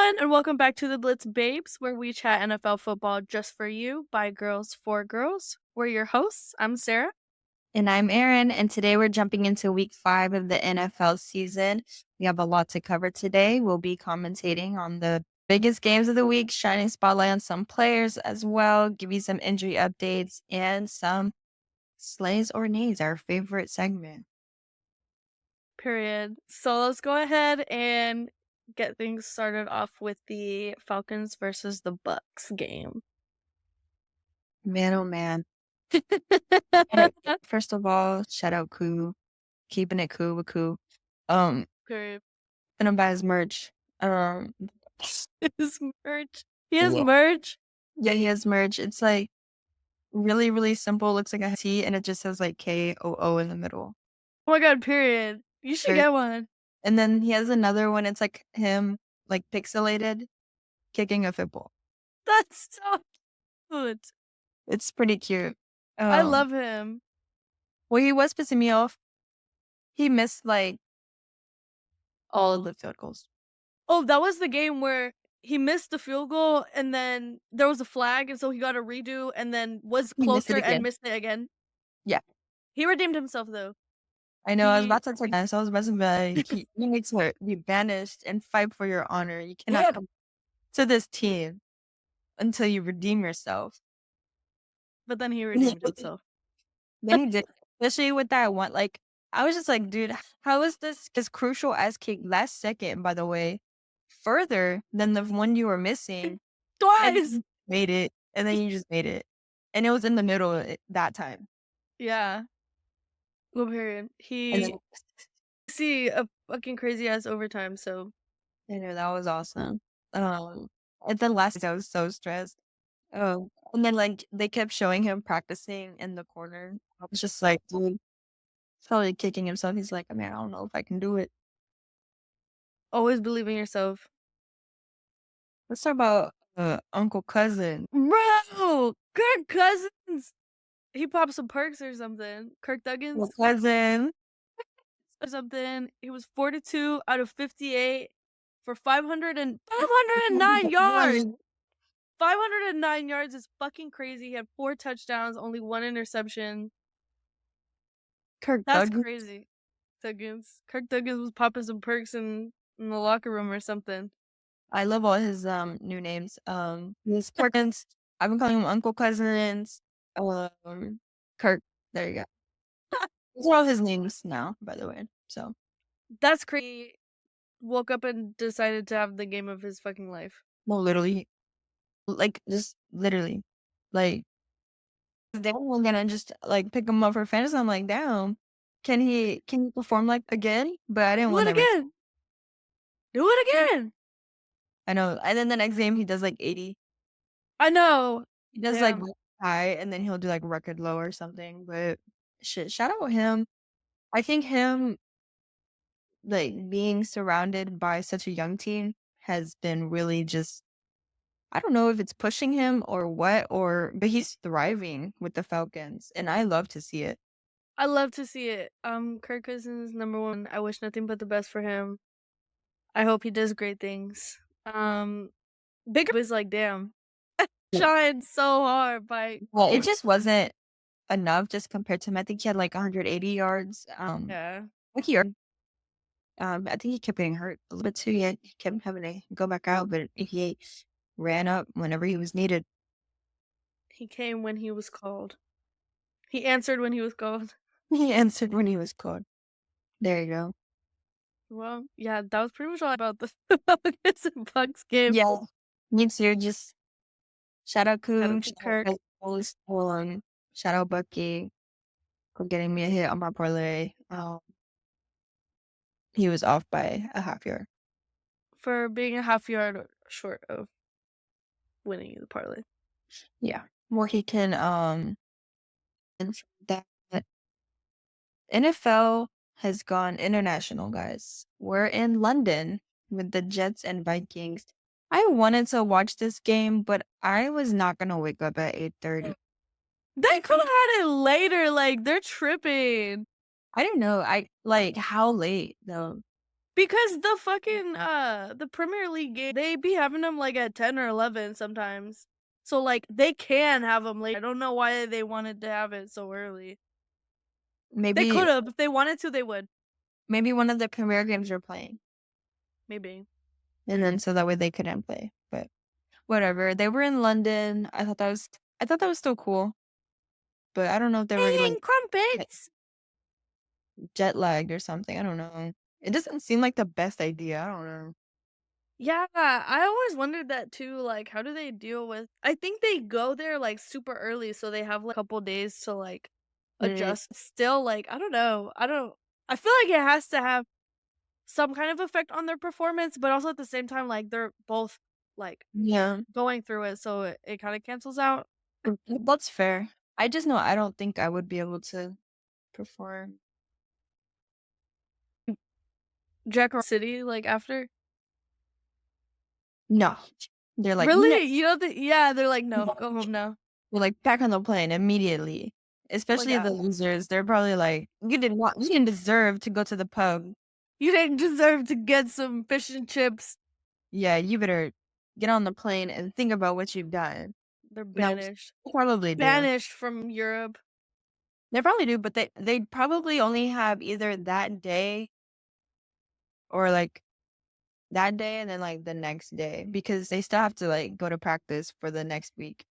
everyone, and welcome back to the Blitz Babes, where we chat NFL football just for you by girls for girls. We're your hosts. I'm Sarah. And I'm Aaron, and today we're jumping into week 5 of the NFL season. We have a lot to cover today. We'll be commentating on the biggest games of the week, shining spotlight on some players as well, give you some injury updates, and some slays or nays, our favorite segment. Period. So let's go ahead and get things started off with the Falcons versus the Bucs game. Man, oh man. First of all, shout out Koo. Keeping it cool with Koo. Period. Gonna buy his merch. His merch. He has merch. Yeah, he has merch. It's like really, really simple. Looks like a T, and it just says like KOO in the middle. Oh my god, period. You should get one. And then he has another one. It's like him, like pixelated, kicking a football. That's so cute. It's pretty cute. I love him. Well, he was pissing me off. He missed like all of the field goals. Oh, that was the game where he missed the field goal and then there was a flag, and so he got a redo and then was closer and missed it again. Yeah. He redeemed himself though. I know. I was about to say that. So I was about to be like, you need to be banished and fight for your honor. You cannot come to this team until you redeem yourself. But then he redeemed himself. Then he did, especially with that one. Like, I was just like, dude, how is this crucial ass kick last second, by the way, further than the one you were missing? Twice! Made it, and then you just made it. And it was in the middle that time. Yeah. Well, period. He see a fucking crazy ass overtime, so. I know, that was awesome. At the last, I was so stressed. And then, like, they kept showing him practicing in the corner. I was just like, dude, he's probably kicking himself. He's like, I mean, I don't know if I can do it. Always believe in yourself. Let's talk about Uncle Cousin. Bro! Kirk Cousins! He popped some perks or something. Kirk Duggins? Uncle Cousin. Or something. He was 42 out of 58 for 509 yards. 509 yards is fucking crazy. He had 4 touchdowns, only 1 interception. That's crazy. Duggins. Kirk Duggins was popping some perks in the locker room or something. I love all his new names. His Perkins. I've been calling him Uncle Cousins. Kirk. There you go. Those are all his names now, by the way. So that's crazy. Woke up and decided to have the game of his fucking life. Well, literally. Like, just literally. Like, they were gonna just like pick him up for fantasy. I'm like, damn, can he perform like again? But I didn't want to again. Do it again. I know. And then the next game he does like 80. I know. He does like high, and then he'll do like record low or something. But shit, shout out him. I think him like being surrounded by such a young team has been really just, I don't know if it's pushing him or what, but he's thriving with the Falcons, and I love to see it. I love to see it. Kirk Cousins number 1. I wish nothing but the best for him. I hope he does great things. Bigger was like, damn, trying so hard by. Well, it just wasn't enough just compared to him. I think he had like 180 yards. Yeah. I think he kept getting hurt a little bit too. He kept having to go back out, but he ran up whenever he was needed. He came when he was called. He answered when he was called. He answered when he was called. There you go. Well, yeah, that was pretty much all about the Falcons and Bucs game. Yeah, me too. Just shout out Kirk. Shout out Bucky for getting me a hit on my parlay. He was off by a half yard. For being a half yard short of winning the parlay. Yeah. Well, he can that NFL has gone international, guys. We're in London with the Jets and Vikings. I wanted to watch this game, but I was not gonna wake up at 8:30. They could have had it later. Like, they're tripping. I don't know. How late though? Because the fucking, the Premier League game, they be having them, like, at 10 or 11 sometimes. So, like, they can have them late. I don't know why they wanted to have it so early. They Maybe could've. If they wanted to, they would. maybe one of the premier games were playing, Maybe. and then so that way they couldn't play, but whatever. They were in London. I thought that was still cool, but I don't know if they were, like, Dang, crumpets! jet lagged or something, I don't know. It doesn't seem like the best idea, I don't know. Yeah, I always wondered that too, like, how do they deal with I think they go there, like, super early, so they have, like, a couple days to, like, Mm, adjust. Still, like, I don't know. I feel like it has to have some kind of effect on their performance, but also at the same time, like, they're both, like, yeah, going through it, so it kinda cancels out. that's fair. I just know I don't think I would be able to perform. Jack City, like, after No. They're like, "No." Really? You don't think yeah, they're like, "No, go home now." We're, like, back on the plane immediately. Like, Especially the losers, they're probably like, you didn't deserve to go to the pub. "You didn't deserve to get some fish and chips." Yeah, you better get on the plane and think about what you've done. They're No, banished. they probably do. Banished from Europe. They probably do, but they probably only have either that day or, like, that day and then, like, the next day because they still have to, like, go to practice for the next week.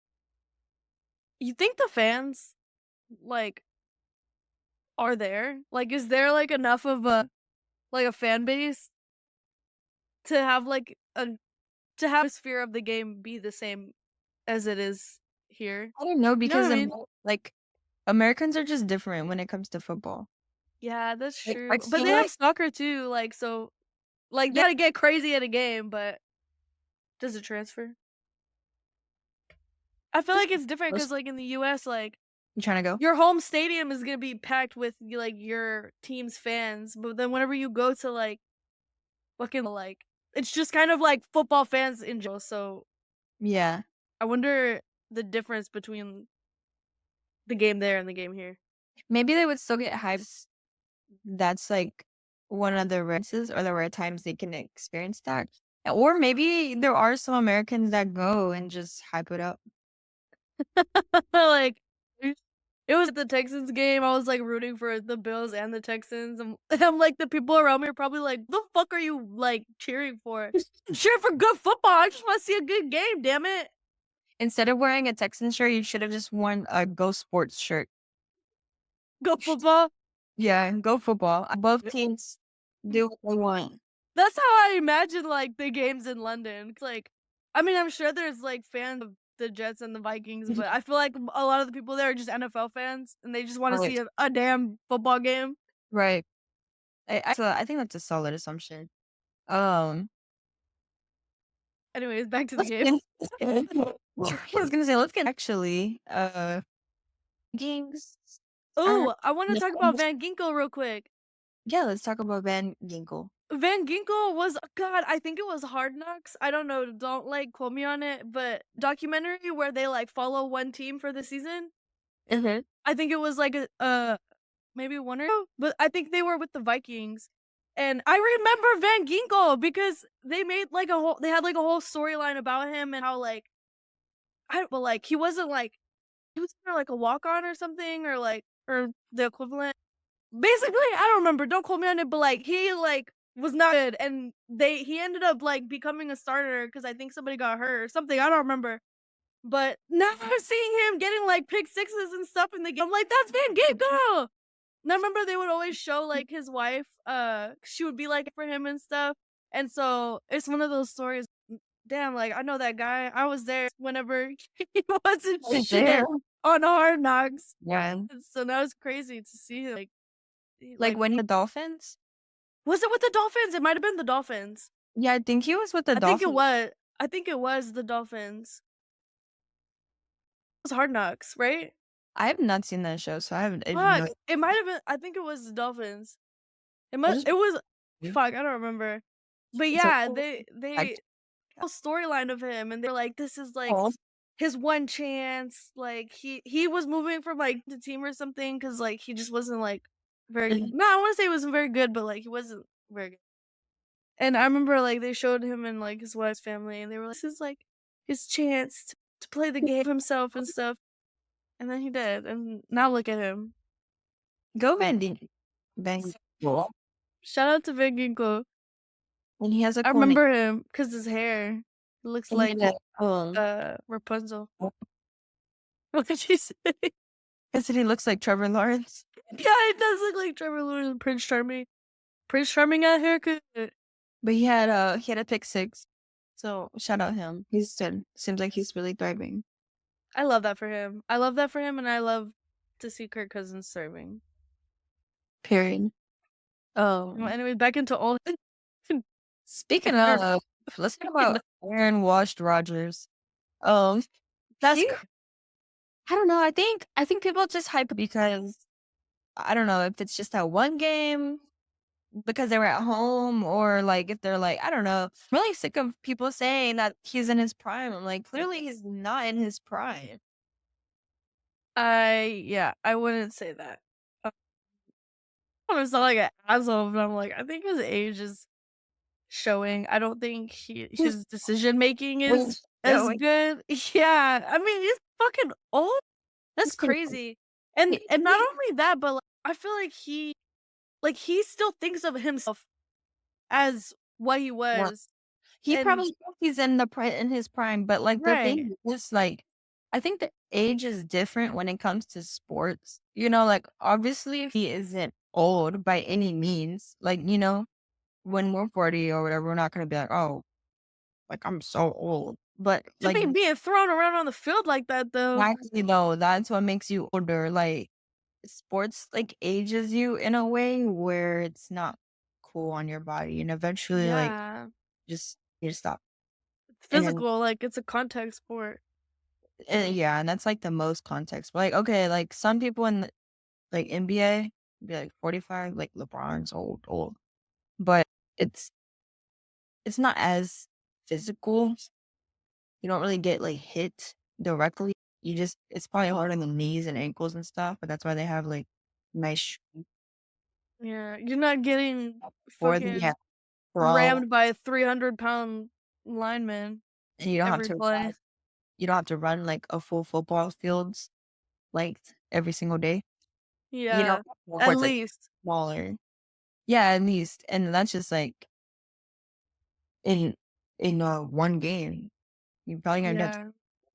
You think the fans, like, are there? Like, is there, like, enough of a fan base to have, like, a to have the sphere of the game be the same as it is here? I don't know You know what because, I mean? like, Americans are just different when it comes to football. Yeah, that's Like, true. I've But they seen, have like soccer too, like, so like, they yeah, gotta get crazy at a game, but does it transfer? I feel like it's different because, like, in the US, like, you trying to go? your home stadium is gonna be packed with, like, your team's fans, but then whenever you go to, like, fucking, like it's just kind of like football fans in general, so Yeah. I wonder the difference between the game there and the game here. Maybe they would still get hyped. That's, like, one of the races or the rare times they can experience that. Or maybe there are some Americans that go and just hype it up. Like, it was the Texans game, I was, like, rooting for the Bills and the Texans, I'm like, the people around me are probably like, "The fuck are you, like, cheering for?" "I'm cheering for good football, I just wanna see a good game, damn it." Instead of wearing a Texans shirt, you should have just worn a Go Sports shirt. Go football. Yeah, go football. Both teams do what they want. That's how I imagine, like, the games in London. It's like I mean, I'm sure there's, like, fans of the Jets and the Vikings, but I feel like a lot of the people there are just NFL fans, and they just wanna Right. see a damn football game. Right. I think that's a solid assumption. Um, Anyways, back to the let's game. get I was gonna say, let's get actually, games are Ooh, I wanna talk about Van Ginkle real quick. yeah, let's talk about Van Ginkle. Van Ginkle was God, I think it was Hard Knocks. I don't know, don't, like, quote me on it, but documentary where they, like, follow one team for the season. Mhm. I think it was, like, maybe 1 or 2, but I think they were with the Vikings, and I remember Van Ginkel because they made, like, they had, like, a whole storyline about him and how, like but, like, he wasn't, like he was either, like, a walk-on or something or, like or the equivalent. Basically, I don't remember, don't quote me on it, but, like, he, like, was not good, and he ended up, like, becoming a starter because I think somebody got hurt or something, I don't remember, but now I'm seeing him getting, like, pick sixes and stuff in the game, I'm like, "That's Van Ginkel!" And I remember they would always show, like, his wife, she would be, like, for him and stuff, and so it's one of those stories, damn, like, I know that guy, I was there whenever he wasn't Right there. shit on Hard Knocks, Yeah. and so now it's crazy to see, like Like, when the Dolphins? was it with the Dolphins? It might have been the Dolphins. Yeah, I think he was with the I think it Dolphins. was. I think it was the Dolphins. It was Hard Knocks, right? I have not seen that show, so I have no Fuck, it might have been I think it was the Dolphins. I just It was yeah. fuck, I don't remember. But It's like, yeah, oh, they act whole storyline of him, and they're like, "This is, like, oh, his one chance," like, he was moving from, like, the team or something because like, he just wasn't, like, very mhm. no, I wanna say he wasn't very good, but, like, he wasn't very good. And I remember, like, they showed him and, like, his wife's family, and they were like, "This is, like, his chance to play the game himself and stuff." And then he did, and now look at him. Go Van Ginkle. Shout out to Van Ginkle. And he has a I cool name. remember him because his hair looks And he like, had a, Rapunzel. What did she say? I said he looks like Trevor Lawrence. Yeah, it does look like Trevor Lawrence and Prince Charming. Prince Charming got a haircut. But he had a pick six. So shout out him. He's good. Seems like he's really thriving. I love that for him. I love that for him, and I love to see Kirk Cousins serving. Period. Well, Oh, anyway, back into old. speaking Aaron- of, let's talk about Aaron Rodgers. Um, That's he, I don't know. I think people just hype because I don't know if it's just that one game because they were at home or like if they're like I don't know. I'm really sick of people saying that he's in his prime. I'm like clearly he's not in his prime. I wouldn't say that. I don't sound like an asshole, but I'm like, I think his age is showing. I don't think his decision making is as Showing. good. Yeah, I mean, he's fucking old. That's He's pretty crazy. And he- not only that, but like, I feel like he still thinks of himself as what he was. He And probably thinks he's in in his prime, but like the right. thing is like I think the age is different when it comes to sports. You know, like obviously he isn't old by any means. Like, you know, when we're 40 or whatever, we're not gonna be like, oh, like I'm so old. But To like be being thrown around on the field like that though. actually though, that's what makes you older. Like sports like ages you in a way where it's not cool on your body and eventually like Yeah. just you just stop. It's And then physical, like it's a contact sport. yeah, and that's like the most context. But like, okay, like some people in like NBA be like 45, like LeBron's old. But it's it's not as physical. You don't really get like hit directly. You just it's probably hard on the knees and ankles and stuff, but that's why they have like nice shoes Yeah. You're not getting for the fucking throw rammed by a 300-pound lineman and you don't have every to play. you don't have to run like a full football fields like every single day. You know, Yeah. where At it's like least. smaller. Yeah, at least. And that's just like in one game. You're probably gonna have to Yeah.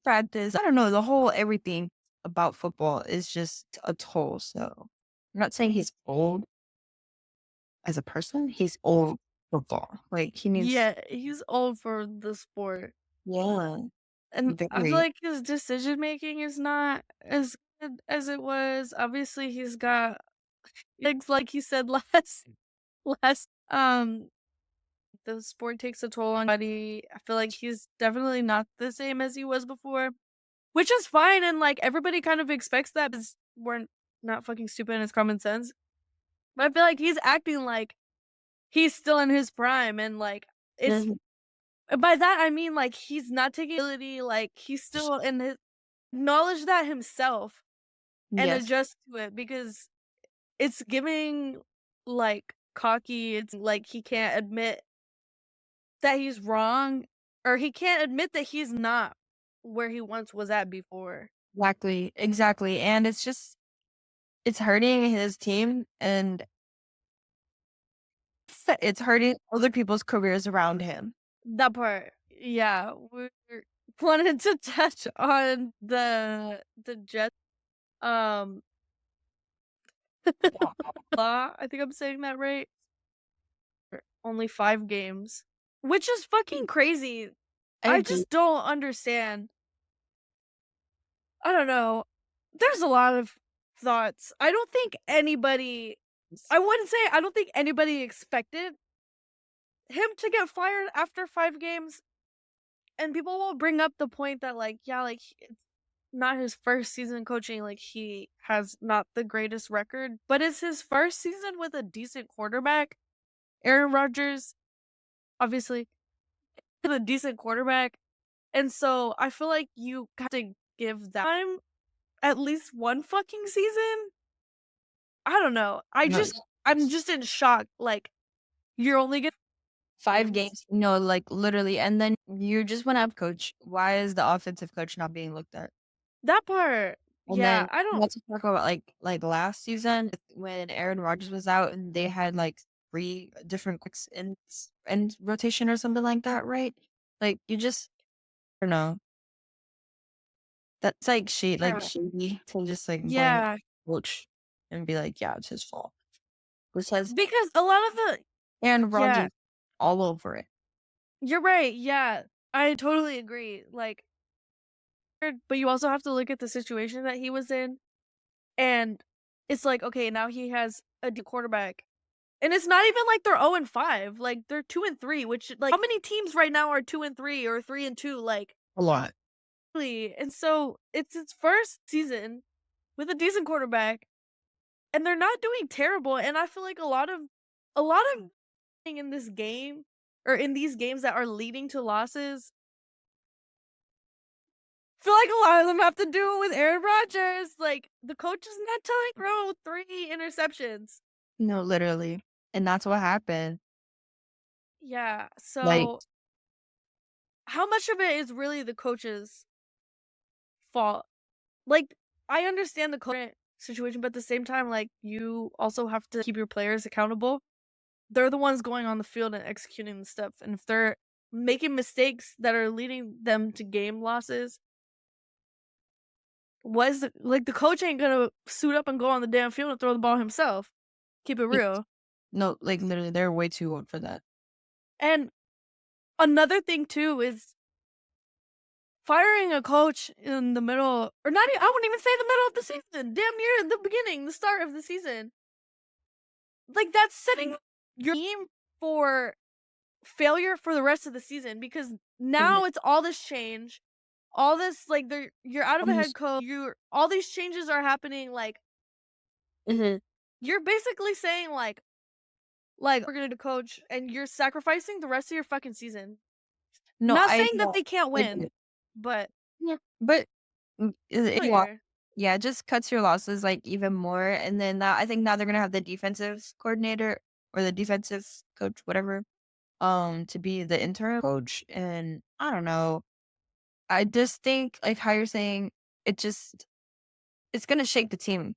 practice. I don't know, the whole everything about football is just a toll. So I'm not saying he's old as a person. He's old football. Like he needs Yeah, he's old for the sport. yeah. And I feel Very like his decision making is not as good as it was. Obviously, he's got things like he said last the sport takes a toll on your body. I feel like he's definitely not the same as he was before, which is fine. And like everybody kind of expects that because we're not fucking stupid and it's common sense. But I feel like he's acting like he's still in his prime and like it's Mhm. by that I mean like he's not taking ability, like he's still in his acknowledge that himself and Yes, adjust to it because it's giving like cocky. It's like he can't admit that he's wrong or he can't admit that he's not where he once was at before. exactly. Exactly. And it's just it's hurting his team and it's hurting other people's careers around him. That part. Yeah, we wanted to touch on the Jets um law. I think I'm saying that right. Only 5 games, which is fucking crazy. I I agree. just don't understand. I don't know. There's a lot of thoughts. I wouldn't say I don't think anybody expected him to get fired after 5 games, and people will bring up the point that, like, yeah, like, it's not his first season coaching, like, he has not the greatest record, but it's his first season with a decent quarterback. Aaron Rodgers, obviously, is a decent quarterback, and so I feel like you have to give that time at least 1 fucking season? I don't know. No, I'm just in shock, like, you're only 5 games. games, no, like, literally, and then you just wanna have coach. Why is the offensive coach not being looked at? That part. And Yeah, then I don't let's talk about, like, last season when Aaron Rodgers was out and they had, like, 3 different quicks in rotation or something like that, right? Like, you just I don't know. That's, like, yeah. shady to just, like, blame Yeah, coach and be like, "Yeah, it's his fault." Which has because a lot of the Aaron yeah, Rodgers all over it. you're right, yeah. I totally agree, like, but you also have to look at the situation that he was in, and it's like, okay, now he has a quarterback, and it's not even like they're 0 and 5, like, they're 2 and 3, which, like, how many teams right now are 2 and 3 or 3 and 2? Like, A lot. really? And so, it's its first season with a decent quarterback, and they're not doing terrible, and I feel like a lot of in this game or in these games that are leading to losses, I feel like a lot of them have to do with Aaron Rodgers. Like, the coach is not telling throw 3 interceptions. No, literally, and that's what happened. Yeah, Like so how much of it is really the coach's fault? Like, I understand the current situation, but at the same time, like, you also have to keep your players accountable. They're the ones going on the field and executing the stuff, and if they're making mistakes that are leading them to game losses, was the coach ain't gonna suit up and go on the damn field and throw the ball himself. Keep it y real. no, like, literally, they're way too old for that. And another thing too is firing a coach in the middle or not I wouldn't even say the middle of the season, damn near the beginning, the start of the season. Like, that's setting up your team for failure for the rest of the season because Mhm. now it's all this change, all this like you're out of a head Almost coach, you're all these changes are happening, like, Mhm. you're basically saying like, we're gonna coach, and you're sacrificing the rest of your fucking season. No, Not I saying that know. they can't I win, get it. but Yeah, but it failure. yeah, it just cuts your losses, like, even more, and then now I think now they're gonna have the defensive coordinator or the defensive coach, whatever, to be the interim coach, and I don't know. I just think, like how you're saying, it just it's gonna shake the team.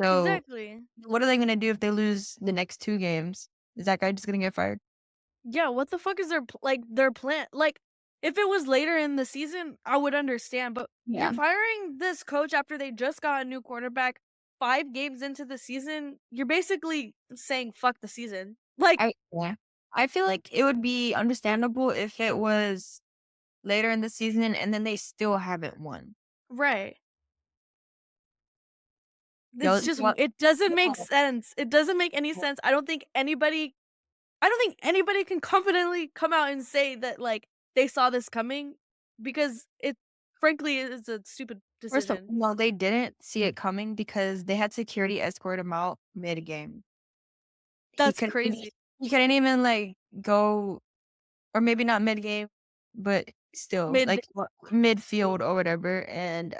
So, Exactly. what are they gonna do if they lose the next 2 games? Is that guy just gonna get fired? Yeah, what the fuck is their plan? Like, if it was later in the season, I would understand, but you're Yeah. firing this coach after they just got a new quarterback 5 games into the season. You're basically saying fuck the season. Like, Yeah. I feel like it would be understandable if it was later in the season and then they still haven't won. right. Yo, It's just well it doesn't make yeah. sense. It doesn't make any sense. I don't think anybody can confidently come out and say that, like, they saw this coming because it frankly is a stupid First of decision. all, they didn't see it coming because they had security escort him out mid-game. He That's couldn't even crazy. he couldn't even, like, go or maybe not mid-game, but still, Mid like, midfield or whatever, and,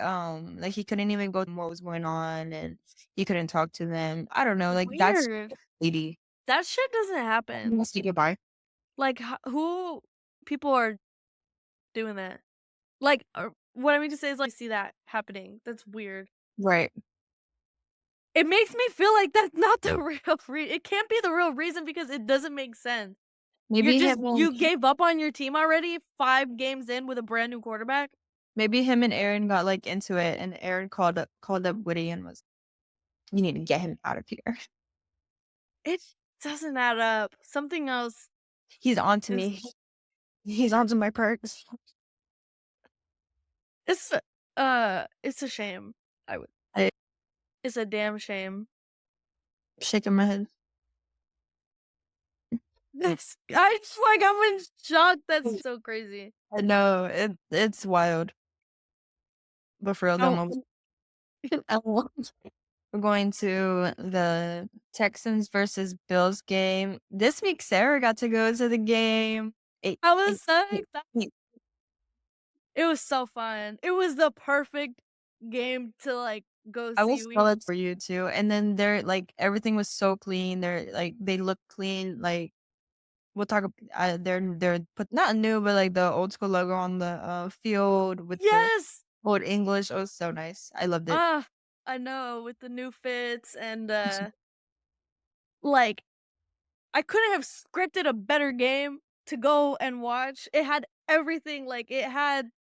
like, he couldn't even go what was going on, and he couldn't talk to them. I don't know, like, that's weird. shady. That shit doesn't He happen. wants to get by. Like, who people are doing that? Like, what I mean to say is, like, see that happening. That's weird. Right. It makes me feel like that's not the real it can't be the real reason because it doesn't make sense. Maybe him and You gave up on your team already 5 games in with a brand new quarterback? maybe him and Aaron got, like, into it, and Aaron called up Woody and was, "You need to get him out of here. It doesn't add up. Something else He's on to is me. He's on to my perks." it's it's a shame. I would I It's a damn shame. shaking my head. This I just like I'm in shock. That's so crazy. I know, it's wild, but for real, I them we're going to the Texans versus Bills game. This week, Sarah got to go to the game. It I it was so it excited. it It was so fun. It was the perfect game to, like, go I will see. spell it for you too, and then they're like, everything was so clean, they look clean, like we'll talk they're put not new, but, like, the old school logo on the, field with the Yes! old English. It was so nice. I loved it. Ah, I know, with the new fits and, like, I couldn't have scripted a better game to go and watch. It had everything, like, it had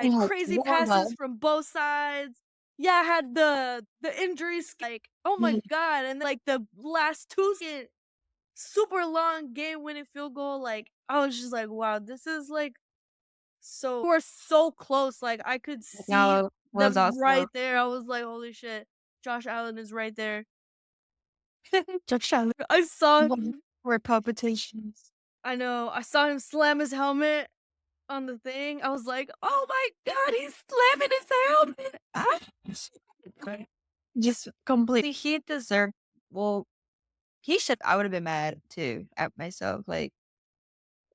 Yeah, crazy drama. passes from both sides. Yeah, it had the injuries, like, oh my god, and, like, the last 2 super long game-winning field goal, like, I was just like, "Wow, this is, like, so" we're so close, like, I could see Now was them also right there. I was like, "Holy shit, Josh Allen is right there." Josh Allen I saw were palpitations. I know, I saw him slam his helmet on the thing. I was like, "Oh my god, he's slamming his helmet." Ah, just completely he deserved well, he should I would have been mad too at myself, like,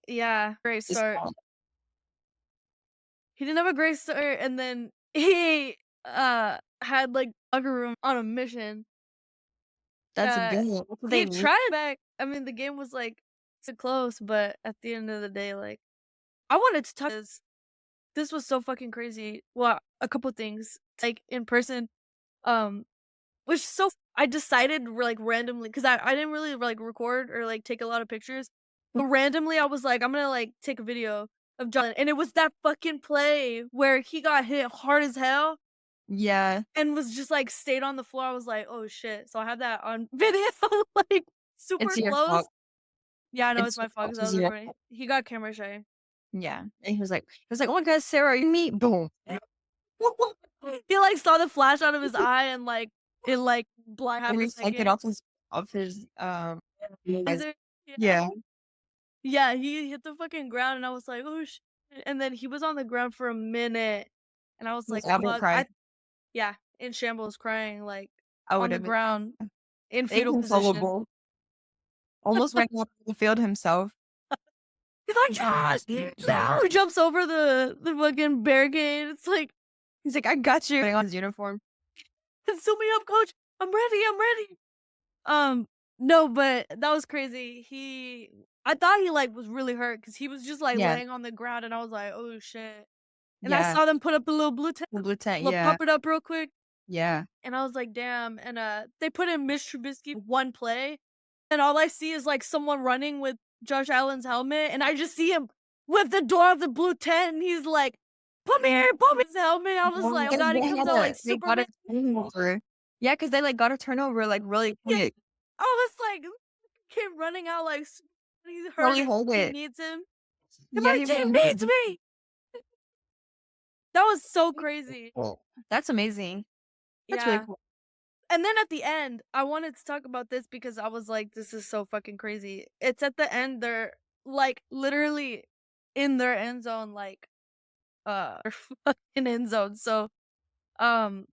Yeah, great just start. He didn't have a great start, and then he, had, like, locker room on a mission. that's a good one. That's what they He need. tried back. I mean, the game was, like, so close, but at the end of the day, like, I wanted to talk this was so fucking crazy. Well, a couple things, like, in person, um, which so I decided, like, randomly, 'cause I didn't really, like, record or, like, take a lot of pictures, but randomly, I was like, "I'm gonna, like, take a video of John," and it was that fucking play where he got hit hard as hell Yeah, and was just, like, stayed on the floor. I was like, "Oh, shit." So I have that on video, like, super it's your close. fault. Yeah, I know it's It's my your fault fault 'cause I 'cause was you're recording. He got camera shy. yeah, and he was like, "Oh my god, Sarah, you meet" boom. He, like, saw the flash out of his eye and, like, it, like, blind half a Reflected second. off his, eyes. Laser? Yeah. Yeah, Yeah, he hit the fucking ground, and I was like, "Oh, shit," and then he was on the ground for a minute, and I was he was like, about to "Fuck." cry. Yeah, in shambles, crying, like, I on the would've been ground, in fetal position. inconsolable. Almost ran off the field himself. He's like, "Josh, no!" He jumps over the fucking barricade. It's like, He's like, "I got you." Putting on his uniform. "Suit me up, coach. I'm ready, I'm ready." No, but that was crazy. I thought he, like, was really hurt because he was just, like, Yeah, laying on the ground, and I was like, "Oh, shit." And I yeah, saw them put up the little blue tent, the blue tent, little yeah, pump it up real quick, yeah. and I was like, "Damn." And, they put in Mitch Trubisky one play, and all I see is, like, someone running with Josh Allen's helmet, and I just see him with the door of the blue tent, and he's like, "Put me here, put me his helmet." I was like, "Oh god," he comes out like They got Superman. a turnover. Yeah, 'cause they, like, got a turnover, like, really Yeah, quick. I was like, kid running out like he's hurt Really and hold team it. needs him. And Yeah, my he team really needs me. That was so crazy. cool. That's amazing. That's really Yeah. cool. And then at the end, I wanted to talk about this because I was like, this is so fucking crazy. It's at the end, they're like literally in their end zone, like their fucking end zone. So um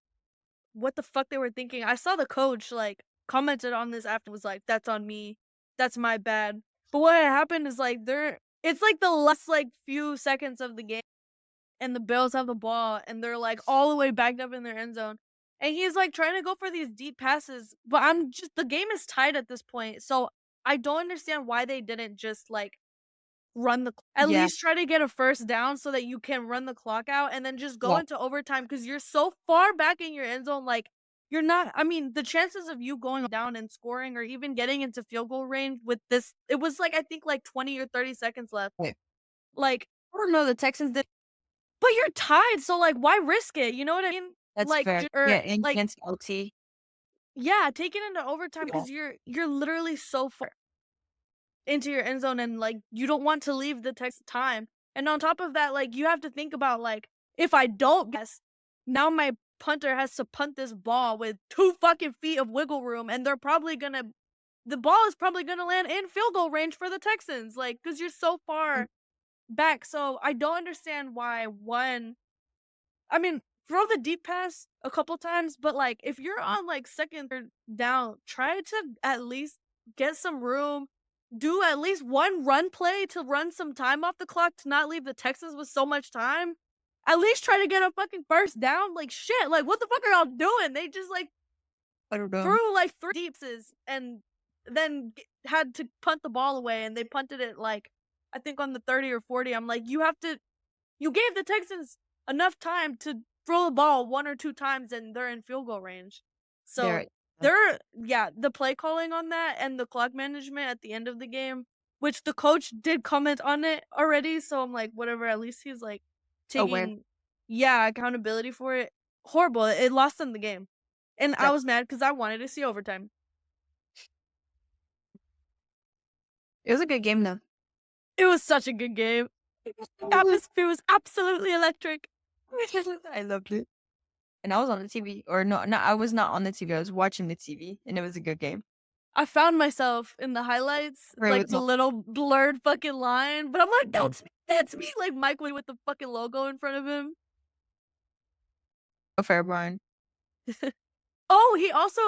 what the fuck they were thinking. I saw the coach like commented on this after was like, that's on me. That's my bad. But what happened is like it's like the last like few seconds of the game and the Bills have the ball and they're like all the way backed up in their end zone. And he's like trying to go for these deep passes, but I'm just the game is tied at this point. So I don't understand why they didn't just like at Yeah, least try to get a first down so that you can run the clock out and then just go yeah, into overtime because you're so far back in your end zone. Like you're not. I mean, the chances of you going down and scoring or even getting into field goal range with this, it was like I think like 20 or 30 seconds left. wait. Like I don't know, the Texans did but you're tied, so, like, why risk it, you know what I mean? that's Like, fair. j Yeah, or, and like against LT. yeah, take it into overtime Yeah, because you're literally so far into your end zone and, like, you don't want to leave the text time, and on top of that, like, you have to think about, like, if I don't guess, now my punter has to punt this ball with 2 fucking feet of wiggle room, and the ball is probably gonna land in field goal range for the Texans, like, because 'cause you're so far back, so I don't understand why, 1 I mean, throw the deep pass a couple times, but, like, if you're on, like, 2nd or down, try to at least get some room, do at least 1 run play to run some time off the clock to not leave the Texans with so much time. At least try to get a fucking first down, like, shit, like, what the fuck are y'all doing? They just, like, I don't know. threw, like, 3 deepses and then had to punt the ball away, and they punted it like I think on the 30 or 40. I'm like, you gave the Texans enough time to throw the ball 1 or 2 times, and they're in field goal range. So There yeah, the play calling on that and the clock management at the end of the game, which the coach did comment on it already. So I'm like, whatever. At least he's like aware. taking, yeah, accountability for it. Horrible. It lost them the game, and I Def was mad because I wanted to see overtime. It was a good game, though. It was such a good game. The atmosphere was absolutely electric. I loved it. And I was on the TV. Or no, I was not on the TV. I was watching the TV, and it was a good game. I found myself in the highlights, Right, like with the little blurred fucking line, but I'm like, that's me, like Mike Lee with the fucking logo in front of him. no fair, Brian. Oh, he also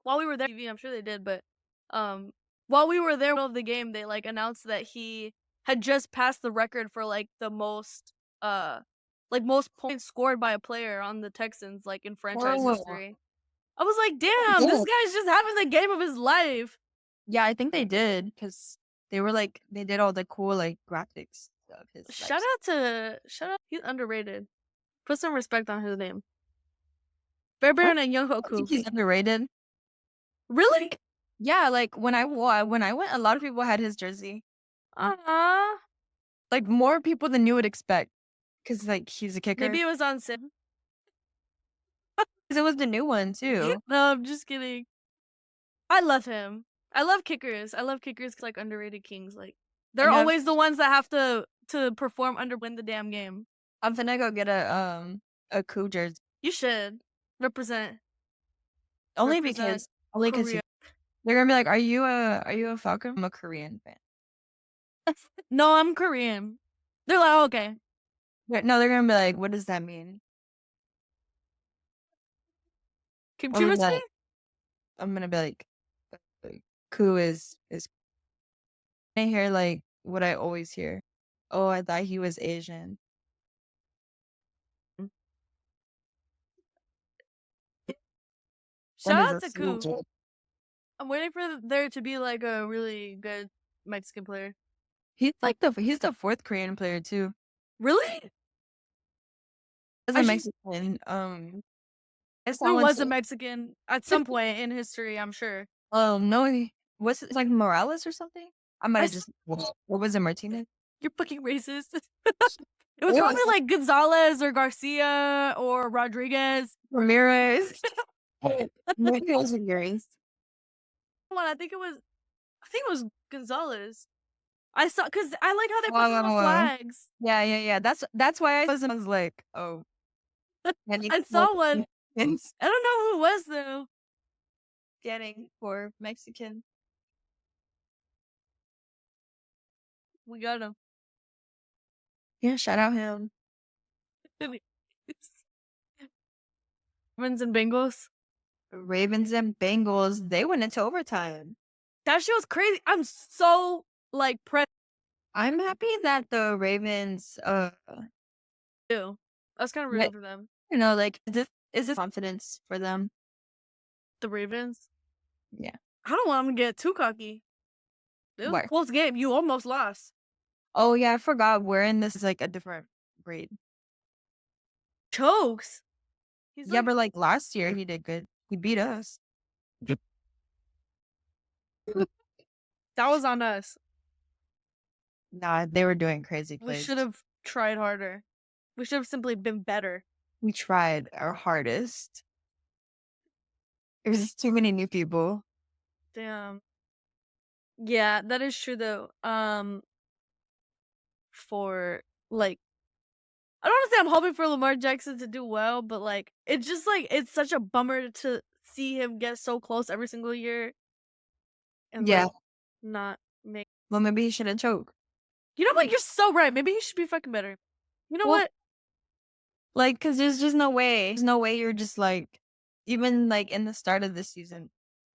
while we were there, I'm sure they did, but while we were there of the game, they like announced that he had just passed the record for most points scored by a player on the Texans like in franchise Oh. history. I was like, damn, this guy's just having the game of his life. Yeah, I think they did because they were like they did all the cool like graphics of his. Shout out, he's underrated. Put some respect on his name. Fairbairn and Young I think Hoku. he's underrated. Really? Yeah, like when I went, a lot of people had his jersey. Like more people than you would expect, because like he's a kicker. Maybe it was on sale. Because it was the new one too. No, I'm just kidding. I love him. I love kickers. I love kickers like underrated kings. Like they're always the ones that have to perform under win the damn game. I'm finna go get a Coup jersey. You should represent. Only because Korea. they're gonna be like, "Are you a Falcon?" I'm a Korean fan. No, I'm Korean. They're like, oh, okay. No, they're gonna be like, "What does that mean?" Kimchi recipe? I'm gonna be like, "Coup is." I hear like what I always hear. Oh, I thought he was Asian. Shout out to Coup. I'm waiting for there to be like a really good Mexican player. He's the fourth Korean player too. Really? As a Mexican, There was a Mexican at some point in history, I'm sure. No, was it like Morales or something? I might have just. What was it, Martinez? You're fucking racist. It was probably like Gonzalez or Garcia or Rodriguez. Ramirez. Ramirez and Grace. I think it was Gonzalez. I saw because I like how they put them on flags. Yeah. That's why I was like, oh. I saw one. I don't know who it was though. Getting for Mexican. We got him. Yeah, shout out him. Ravens and Bengals. Ravens and Bengals, they went into overtime. That shit was crazy. I'm so like pressed. I'm happy that the Ravens Too. I was kind of rooting for them. You know, like is this confidence for them? The Ravens? Yeah. I don't want them to get too cocky. It was a close game. You almost lost. Oh yeah, I forgot. We're in this is like a different breed. Chokes. Yeah, but like last year he did good. He beat us. That was on us. Nah, they were doing crazy plays. We should have tried harder. We should have simply been better. We tried our hardest. There's just too many new people. Damn. Yeah, that is true though. For like I don't want to say I'm hoping for Lamar Jackson to do well, but like it's just like it's such a bummer to see him get so close every single year. And like, not make. Well, maybe he shouldn't choke. You know what? You're so right. Maybe he should be fucking better. You know what? Like, because there's just no way. There's no way you're just like, even like in the start of this season,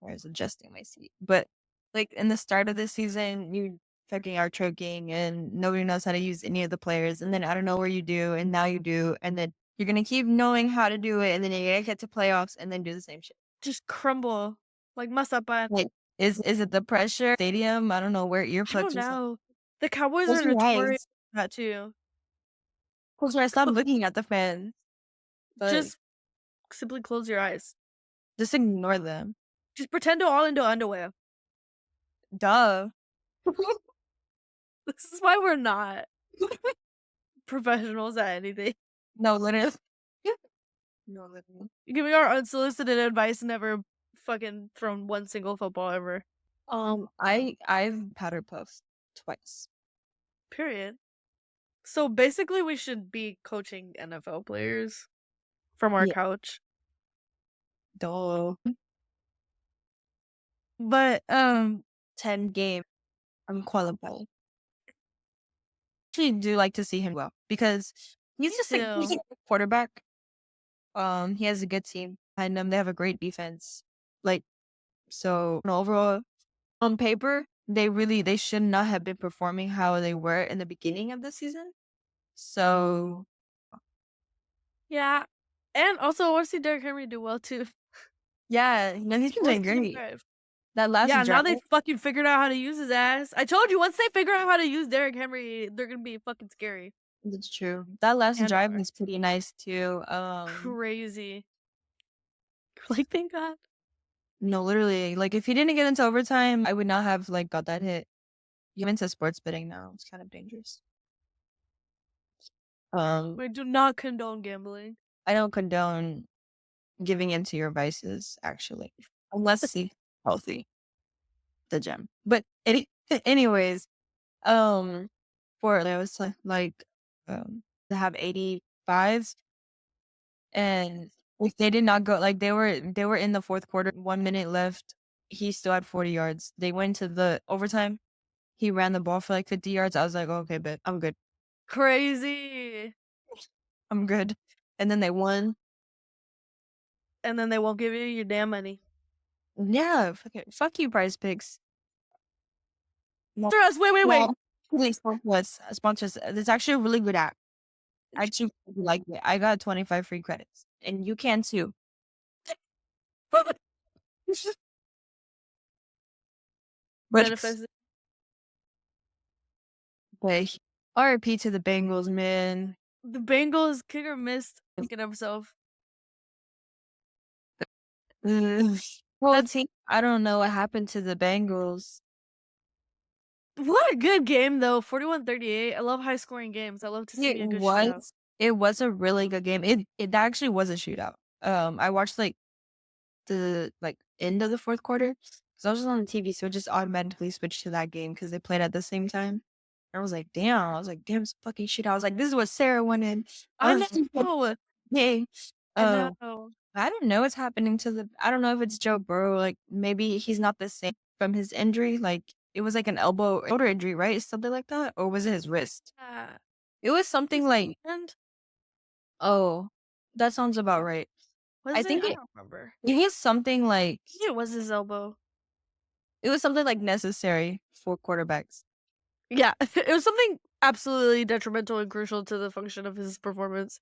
I was adjusting my seat, but like in the start of this season, you fucking are choking and nobody knows how to use any of the players. And then I don't know where you do, and now you do. And then you're going to keep knowing how to do it. And then you're going to get to playoffs and then do the same shit. Just crumble. Like, must up by. Like, Is it the pressure? Stadium? I don't know, wear I don't earplugs or something. know. The Cowboys Close are your notorious eyes. for that too. Close your eyes. Stop looking at the fans. Like, Just simply close your eyes. just ignore them. Just pretend to all into underwear. Duh. This is why we're not professionals at anything. No, literally. No, literally. Giving our unsolicited advice, never fucking thrown one single football ever. I've powder puffed twice. Period. So basically, we should be coaching NFL players from our Yeah. couch. Duh. But 10 game. I'm qualified. Actually do like to see him well because he's just like he's too. a quarterback. He has a good team behind him. They have a great defense. Like, so overall, on paper, they should not have been performing how they were in the beginning of the season. So Yeah. And also, I want to see Derrick Henry do well too. yeah, no, he's been Let's doing see him great. thrive. That last Yeah, now drive, they fucking figured out how to use his ass. I told you, once they figure out how to use Derrick Henry, they're gonna be fucking scary. that's true. That last And drive was pretty nice too. crazy. Like, thank God. No, literally, like if he didn't get into overtime, I would not have like got that hit. You into sports betting now. It's kind of dangerous. We do not condone gambling. I don't condone giving into your vices, actually, unless you healthy, the gym. But anyways, for I was to have 85s, and if they did not go, like they were in the fourth quarter, 1 minute left. He still had 40 yards. They went to the overtime. He ran the ball for like 50 yards. I was like, okay, but I'm good. Crazy. I'm good. And then they won. And then they won't give you your damn money. Yeah, fuck you, Prize Picks. Sponsor us. Wait. Please sponsor us. Sponsors. It's actually a really good app. I actually really like it. I got 25 free credits, and you can too. But Benefits. but RIP to the Bengals, man. The Bengals kicker missed thinking of himself. Well, team, I don't know what happened to the Bengals. What a good game though. 41-38. I love high scoring games. I love to see a good shootout. It was a really good game. It actually was a shootout. I watched like the end of the fourth quarter because I was just on the TV, so it just automatically switched to that game because they played at the same time. I was like, damn. It's a fucking shootout. I was like, this is what Sarah went in. I was like, know. yay. I know. I don't know what's happening I don't know if it's Joe Burrow. Like maybe he's not the same from his injury. Like it was like an shoulder injury, right? Something like that, or was it his wrist? It was something like. And Oh, that sounds about right. I think I don't remember. it was something like. I think it was his elbow. It was something like necessary for quarterbacks. Yeah, it was something absolutely detrimental and crucial to the function of his performance.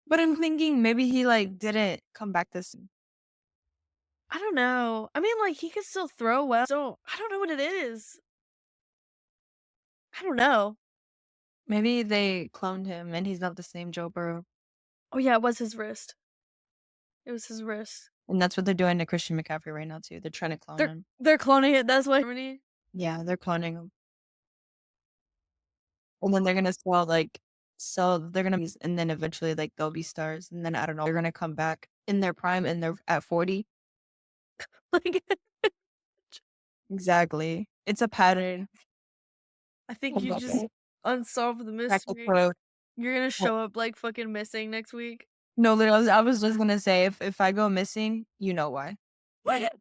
But I'm thinking maybe he like didn't come back this. I don't know. I mean, like he could still throw well. So I don't know what it is. I don't know. Maybe they cloned him and he's not the same Joe Burrow. Oh yeah, it was his wrist. It was his wrist. And that's what they're doing to Christian McCaffrey right now too. They're trying to clone him. They're cloning it. That's why. Yeah, they're cloning him. And then they're gonna they're gonna be, and then eventually like they'll be stars, and then I don't know, they're gonna come back in their prime and they're at 40. Like Exactly. It's a pattern. I think you just unsolved the mystery. You're gonna show up like fucking missing next week. No, literally, I was just gonna say if I go missing, you know why. What?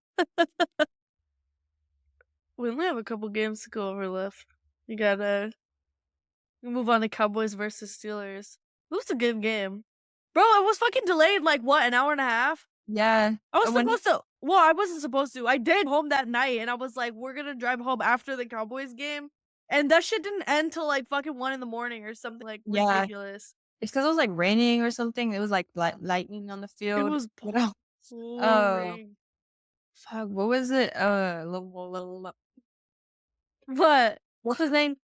We only have a couple games to go over left. You gotta move on to Cowboys versus Steelers. It was a good game. Bro, I was fucking delayed like what, an hour and a half? Yeah. I was supposed to. Well, I wasn't supposed to. I did home that night, and I was like, we're gonna drive home after the Cowboys game. And that shit didn't end till like fucking 1 a.m. or something like ridiculous. It's because it was like raining or something. It was like lightning on the field. It was pouring. Fuck, what was it? What? What's his name?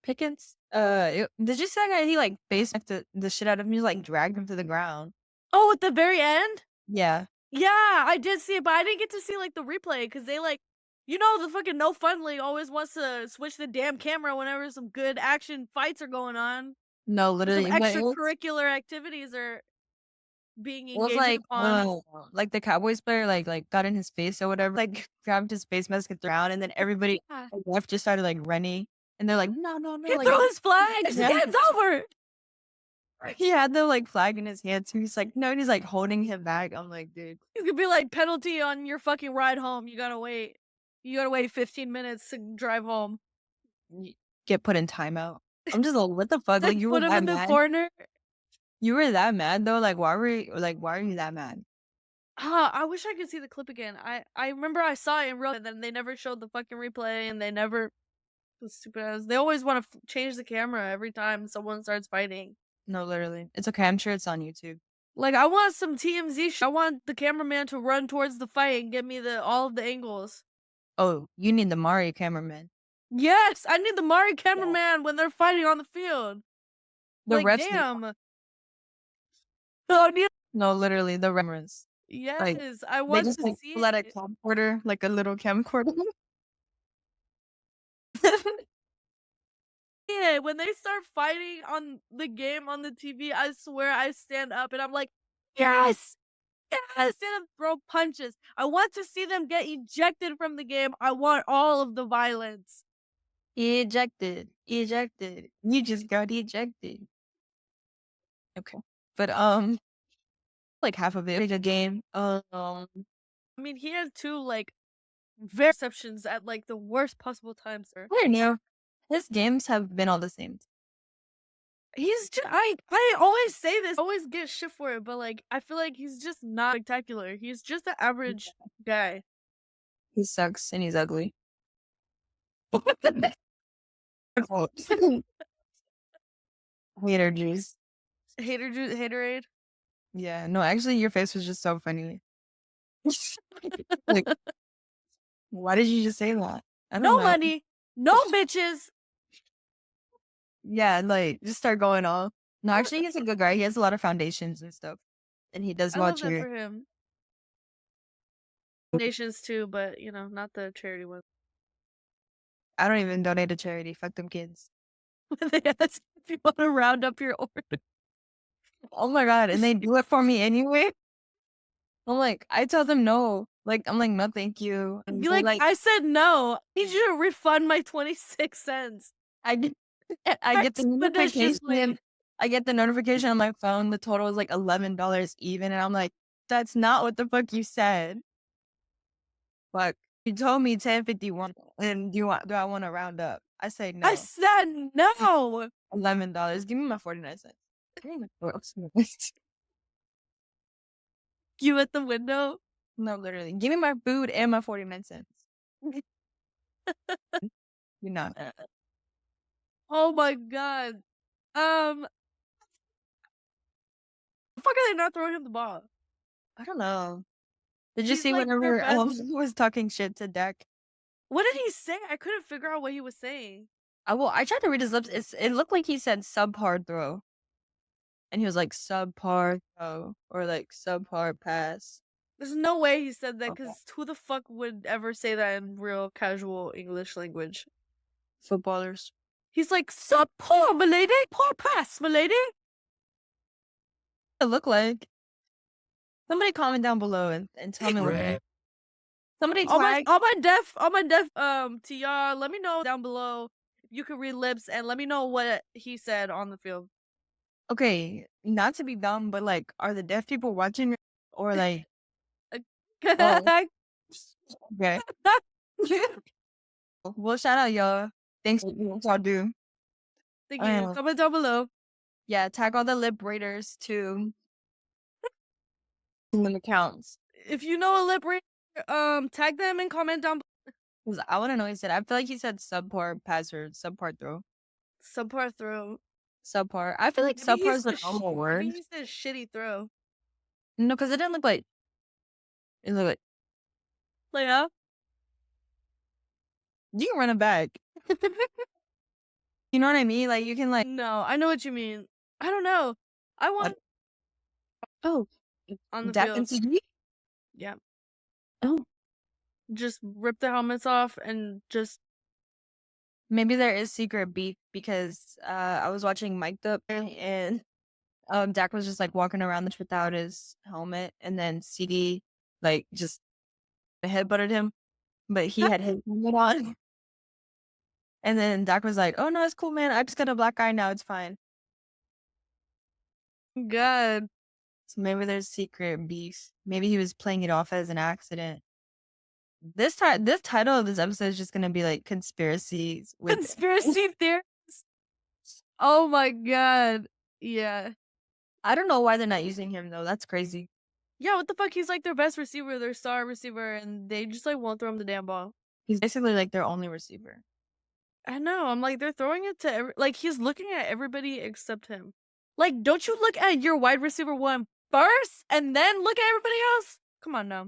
Pickens? Did you say that he like face the shit out of him? He like dragged him to the ground. Oh, at the very end? Yeah. Yeah, I did see it, but I didn't get to see like the replay because they like, the fucking No Fun League always wants to switch the damn camera whenever some good action fights are going on. No, Or some literally, but extracurricular activities are being it was engaged upon. like the Cowboys player like got in his face or whatever, like grabbed his face mask and threw it around, and then everybody Yeah. on the left just started like running, and they're like, no, no, no, He like threw his flag. The yeah. game's over. He had the like flag in his hand too. He's like, no, and he's like holding him back. I'm like, dude, He's gonna be like penalty on your fucking ride home. You gotta wait. You gotta wait 15 minutes to drive home. you get put in timeout. I'm just like, what the fuck? Like you were Put him that in the mad? corner. You were that mad though? Like why are you that mad? I wish I could see the clip again. I remember I saw it in real, and then they never showed the fucking replay, and they never. Stupid ass. They always want to change the camera every time someone starts fighting. No, literally, it's okay. I'm sure it's on YouTube. Like I want some TMZ. I want the cameraman to run towards the fight and get me all of the angles. Oh, you need the Mario cameraman. Yes, I need the Mari cameraman when they're fighting on the field. The Like, refs. damn. Oh, No, literally, the cameras. Like yes, I they want just to like see pull out a it. camcorder, like a little camcorder. Yeah, when they start fighting on the game on the TV, I swear I stand up and I'm like, yes, yes, and throw punches. I want to see them get ejected from the game. I want all of the violence. Ejected, ejected. You just got ejected. Okay, but like half of it a game. I mean, he had two like very receptions at like the worst possible times, sir. I don't know. His games have been all the same. He's just I always say this, always get shit for it, but like I feel like he's just not spectacular. He's just an average guy. He sucks and he's ugly. Hater juice. Haterade. Yeah, no, actually, your face was just so funny. Like, why did you just say that? I don't No know. money, no bitches. Yeah, like just start going off. No, actually, he's a good guy. He has a lot of foundations and stuff, and he does I well love that cheer. for him. Nations too, but not the charity one. I don't even donate to charity. Fuck them kids. They ask if you want to round up your order. Oh my god, and they do it for me anyway. I'm like, I tell them no. Like, I'm like, no, thank you. And Be they like, I said no. I need you to refund my 26 cents. I get, I get the notification. Expeditiously. I get the notification on my phone. The total is like $11 even, and I'm like, that's not what the fuck you said. Fuck, you told me 10.51, and do I want to round up? I say no. I said no. $11. Give me my 49 cents. Give me my 49 cents. You at the window? No, literally. Give me my food and my 49 cents. You're not. Oh my god. The fuck are they not throwing him the ball? I don't know. Did you He's see like their whenever best. was talking shit to Dak? What did he say? I couldn't figure out what he was saying. I tried to read his lips. It looked like he said subpar throw. And he was like subpar throw or like subpar pass. There's no way he said that because who the fuck would ever say that in real casual English language? Footballers. He's like, subpar, milady, poor pass, milady. It looked like. Somebody comment down below and tell me what. Somebody tag. All my deaf to y'all. Let me know down below if you can read lips and let me know what he said on the field. Okay, not to be dumb, but like, are the deaf people watching or like? Oh. Okay. Well, shout out y'all. Thanks for what y'all do. Thank you. Comment down below. Yeah, tag all the lip braiders too. In the accounts. If you know a lip braider, tag them and comment down below. I want to know what he said. I feel like he said subpar pass or subpar throw. Subpar throw. Subpar. I feel like subpar is a normal word. Maybe he said shitty throw. No, because it didn't look like. It looked like. Like, huh? You can run it back. You know what I mean? Like, you can, like... No, I know what you mean. I don't know. I What? want Oh, on the Dak and field. CD? Yeah. Oh. Just rip the helmets off and just Maybe there is secret beef because, I was watching Mic'd Up and, Dak was just, like, walking around without his helmet, and then CD, like, just headbutted him, but he had his helmet on. And then Dak was like, "Oh, no, it's cool, man. I just got a black eye now. It's fine." God. So maybe there's secret beef. Maybe he was playing it off as an accident. This title of this episode is just gonna be like conspiracies with... Conspiracy theories. Oh my god. Yeah. I don't know why they're not using him though. That's crazy. Yeah, what the fuck? He's like their best receiver, their star receiver, and they just like won't throw him the damn ball. He's basically like their only receiver. I know. I'm like, they're throwing it to like he's looking at everybody except him. Like, don't you look at your wide receiver one first and then look at everybody else? Come on now.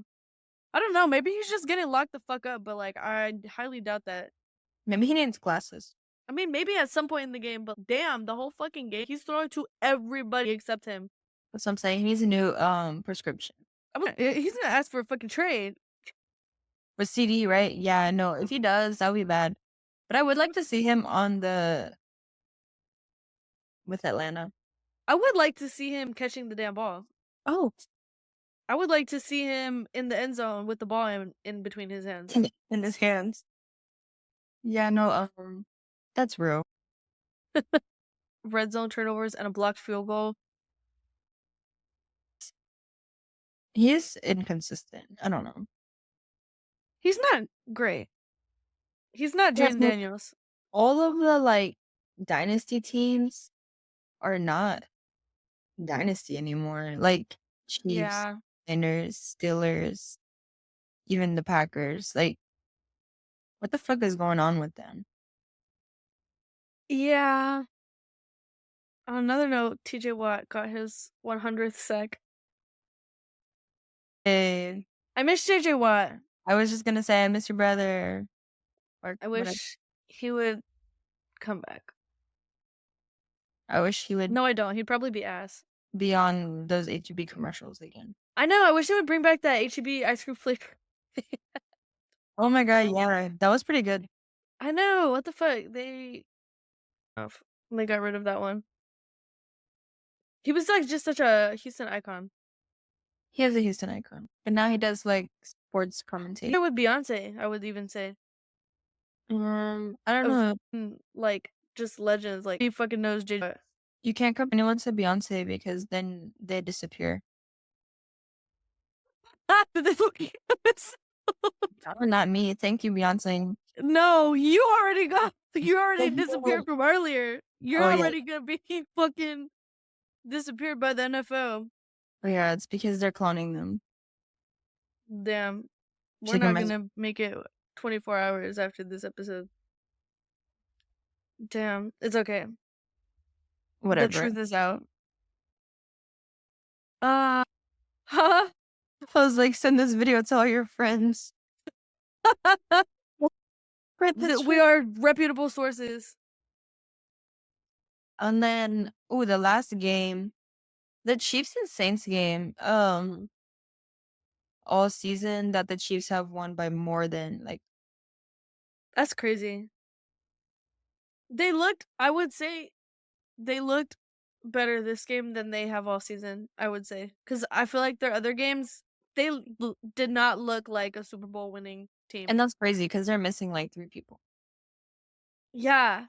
I don't know. Maybe he's just getting locked the fuck up, but like I highly doubt that. Maybe he needs glasses. I mean, maybe at some point in the game, but damn, the whole fucking game, he's throwing to everybody except him. That's what I'm saying. He needs a new prescription. He's gonna ask for a fucking trade. With CD, right? Yeah, no. If he does, that would be bad. But I would like to see him with Atlanta. I would like to see him catching the damn ball. Oh, I would like to see him in the end zone with the ball in between his hands. in his hands. Yeah, no, that's real. Red zone turnovers and a blocked field goal. He is inconsistent. I don't know. He's not great. He's not Yes, Jaden no, Daniels. all of the like dynasty teams are not dynasty anymore. Like Chiefs, Yeah. Niners, Steelers, even the Packers. Like, what the fuck is going on with them? Yeah. On another note, TJ Watt got his 100th sack. Eh, I miss JJ Watt. I was just gonna say I miss your brother. Or I whatever. wish he would come back. I wish he would No, I don't. He'd probably be ass. be on those HEB commercials again. I know. I wish they would bring back that HEB ice cream flavor. Oh my god, yeah, that was pretty good. I know. What the fuck? They got rid of that one. He was like just such a Houston icon. He is a Houston icon, but now he does like sports commentating. Even with Beyonce, I would even say. I don't know. Like just legends. Like he fucking knows JJ. You can't compare anyone to Beyonce because then they disappear. Not me. Thank you, Beyonce. No, you already disappeared from earlier. You're Oh, yeah. already gonna be fucking disappeared by the NFL. Oh, yeah, it's because they're cloning them. Damn. We're Chicken not mess- gonna make it 24 hours after this episode. Damn. It's okay. Whatever. The truth is out. Huh? I was like, send this video to all your friends. We are reputable sources. And then, the last game, the Chiefs and Saints game, all season that the Chiefs have won by more than like... That's crazy. I would say they looked better this game than they have all season, I would say. Because I feel like their other games, they did not look like a Super Bowl winning team. And that's crazy because they're missing like 3 people. Yeah.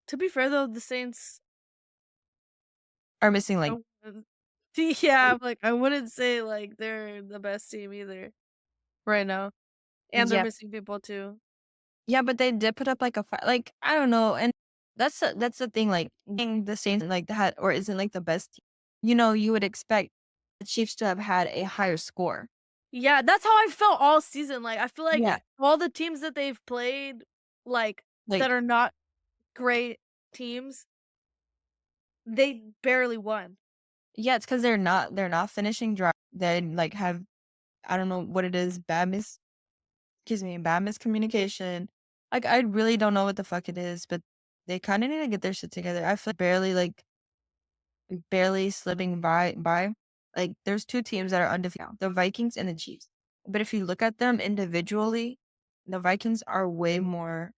To be fair though, the Saints Are missing like... yeah, like I wouldn't say like they're the best team either right now. And they're missing people too. Yeah, but they did put up like a fight. Like, I don't know. And that's the thing. Like, being the Saints like that or isn't like the best team. You know, you would expect the Chiefs to have had a higher score. Yeah, that's how I felt all season. Like I feel like Yeah. all the teams that they've played, like that are not great teams, they barely won. Yeah, it's because they're not finishing drive. They like have, I don't know what it is, bad miss. bad miscommunication. Like, I really don't know what the fuck it is, but they kinda need to get their shit together. I feel barely slipping by. Like, there's 2 teams that are undefeated now, the Vikings and the Chiefs. But if you look at them individually, the Vikings are way more,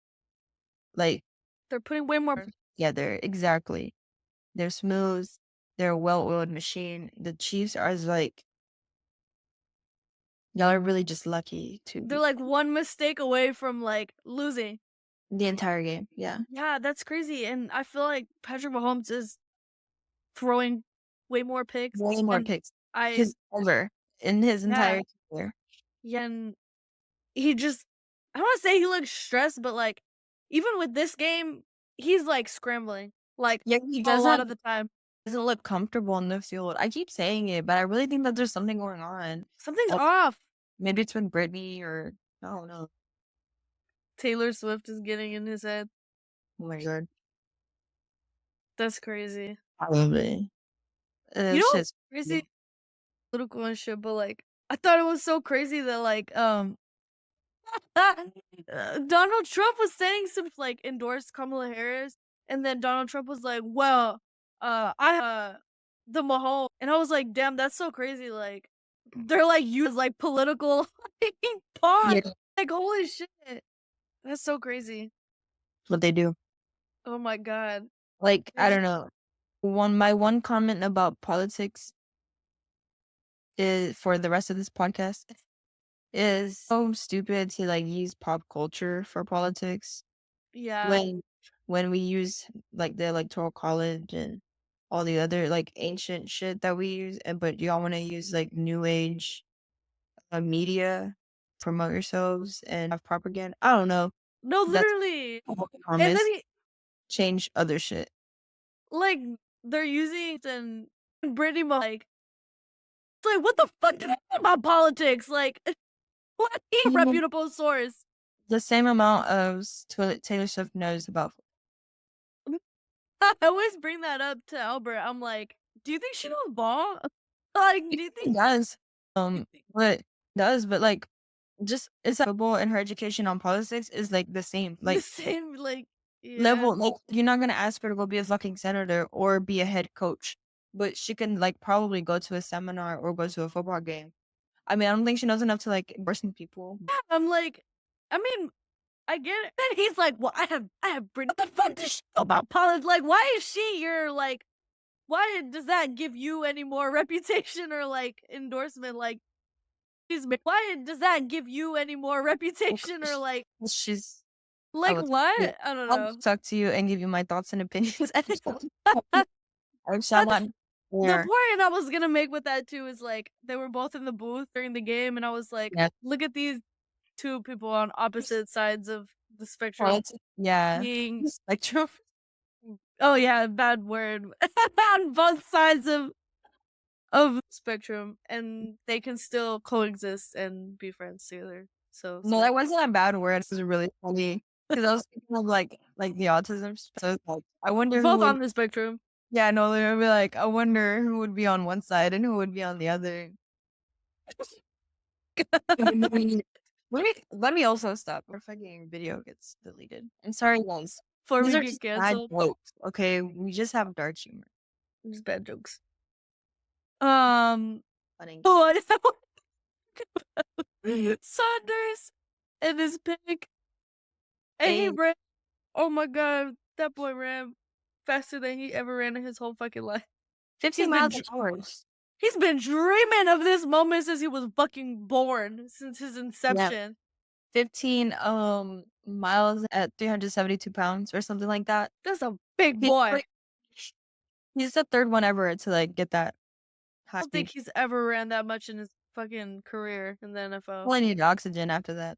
like, They're putting way more together. Exactly. They're smooth. They're a well-oiled machine. The Chiefs are like, y'all are really just lucky they're to like one mistake away from like losing. the entire game. Yeah. Yeah, that's crazy. And I feel like Patrick Mahomes is throwing way more picks. Way more And picks. I His ever in his yeah, entire career. yeah, and he just I don't wanna say he looks stressed, but like even with this game, he's like scrambling. Like Yeah, he a lot of the time. doesn't look comfortable in the field. I keep saying it, but I really think that there's something going on. Something's Like, off. maybe it's with Britney or I don't know. Taylor Swift is getting in his head. Oh my god. That's crazy. Probably. You It's know what's just crazy? Political and shit, but like I thought it was so crazy that like Donald Trump was saying some like endorsed Kamala Harris, and then Donald Trump was like, "Well, I the Mahomes," and I was like, "Damn, that's so crazy!" Like they're like used as like political yeah, pawns. Like holy shit, that's so crazy. what they do. Oh my god. Like, They're I just don't know. One comment about politics is for the rest of this podcast is so stupid to like use pop culture for politics yeah. when we use like the electoral college and all the other like ancient shit that we use, and but y'all want to use like new age media, promote yourselves and have propaganda. I don't know. No, That's literally. And then promise he change other shit. like they're using and Brittany like it's like what the fuck do you know about politics? Like what a Mhm. reputable source. The same amount of Taylor Swift knows about. I always bring that up to Albert. I'm like, do you think she knows ball? Like, do you It think does. But does, but like just it's like football and her education on politics is like the same. the Like same? Like, yeah. level, like you're not gonna ask her to go be a fucking senator or be a head coach. But she can like probably go to a seminar or go to a football game. I mean, I don't think she knows enough to like person people. I'm like, I mean, I get it. Then he's like, well, I have Brittany. What the fuck does she know about politics? Like, why is she your like? Why does that give you any more reputation or like endorsement? Like, why does that give you any more reputation or She's I like will yeah, what? I don't I'll know. talk to you and give you my thoughts and opinions. I shall That's not the care. point I was gonna make with that too is like they were both in the booth during the game, and I was like, Yeah. look at these two people on opposite sides of the spectrum Politics. Yeah. being Spectrum. oh yeah, bad word on both sides of the spectrum, and they can still coexist and be friends together. So it's No, that like wasn't a bad word. It was really funny because I was thinking of like the autism. So it's like, I wonder who both would. on the spectrum. Yeah, no, they would be like, I wonder who would be on one side and who would be on the other. Let me also stop. Our fucking video gets deleted. I'm sorry, guys. Before These we are get just bad canceled. jokes. Okay, we just have dark humor. Just bad jokes. Um. Funny. Oh, Saunders and his pick, and he Hey, ran. Oh my god, that boy ran faster than he ever ran in his whole fucking life. 15 He's been miles an dr- hour. he's been dreaming of this moment since he was fucking born, since his Yeah. inception. 15 miles at 372 pounds or something like that. That's a big He's boy. like he's the third one ever to like get that I high don't think speed. he's ever ran that much in his fucking career in the NFL. Only needed oxygen after that.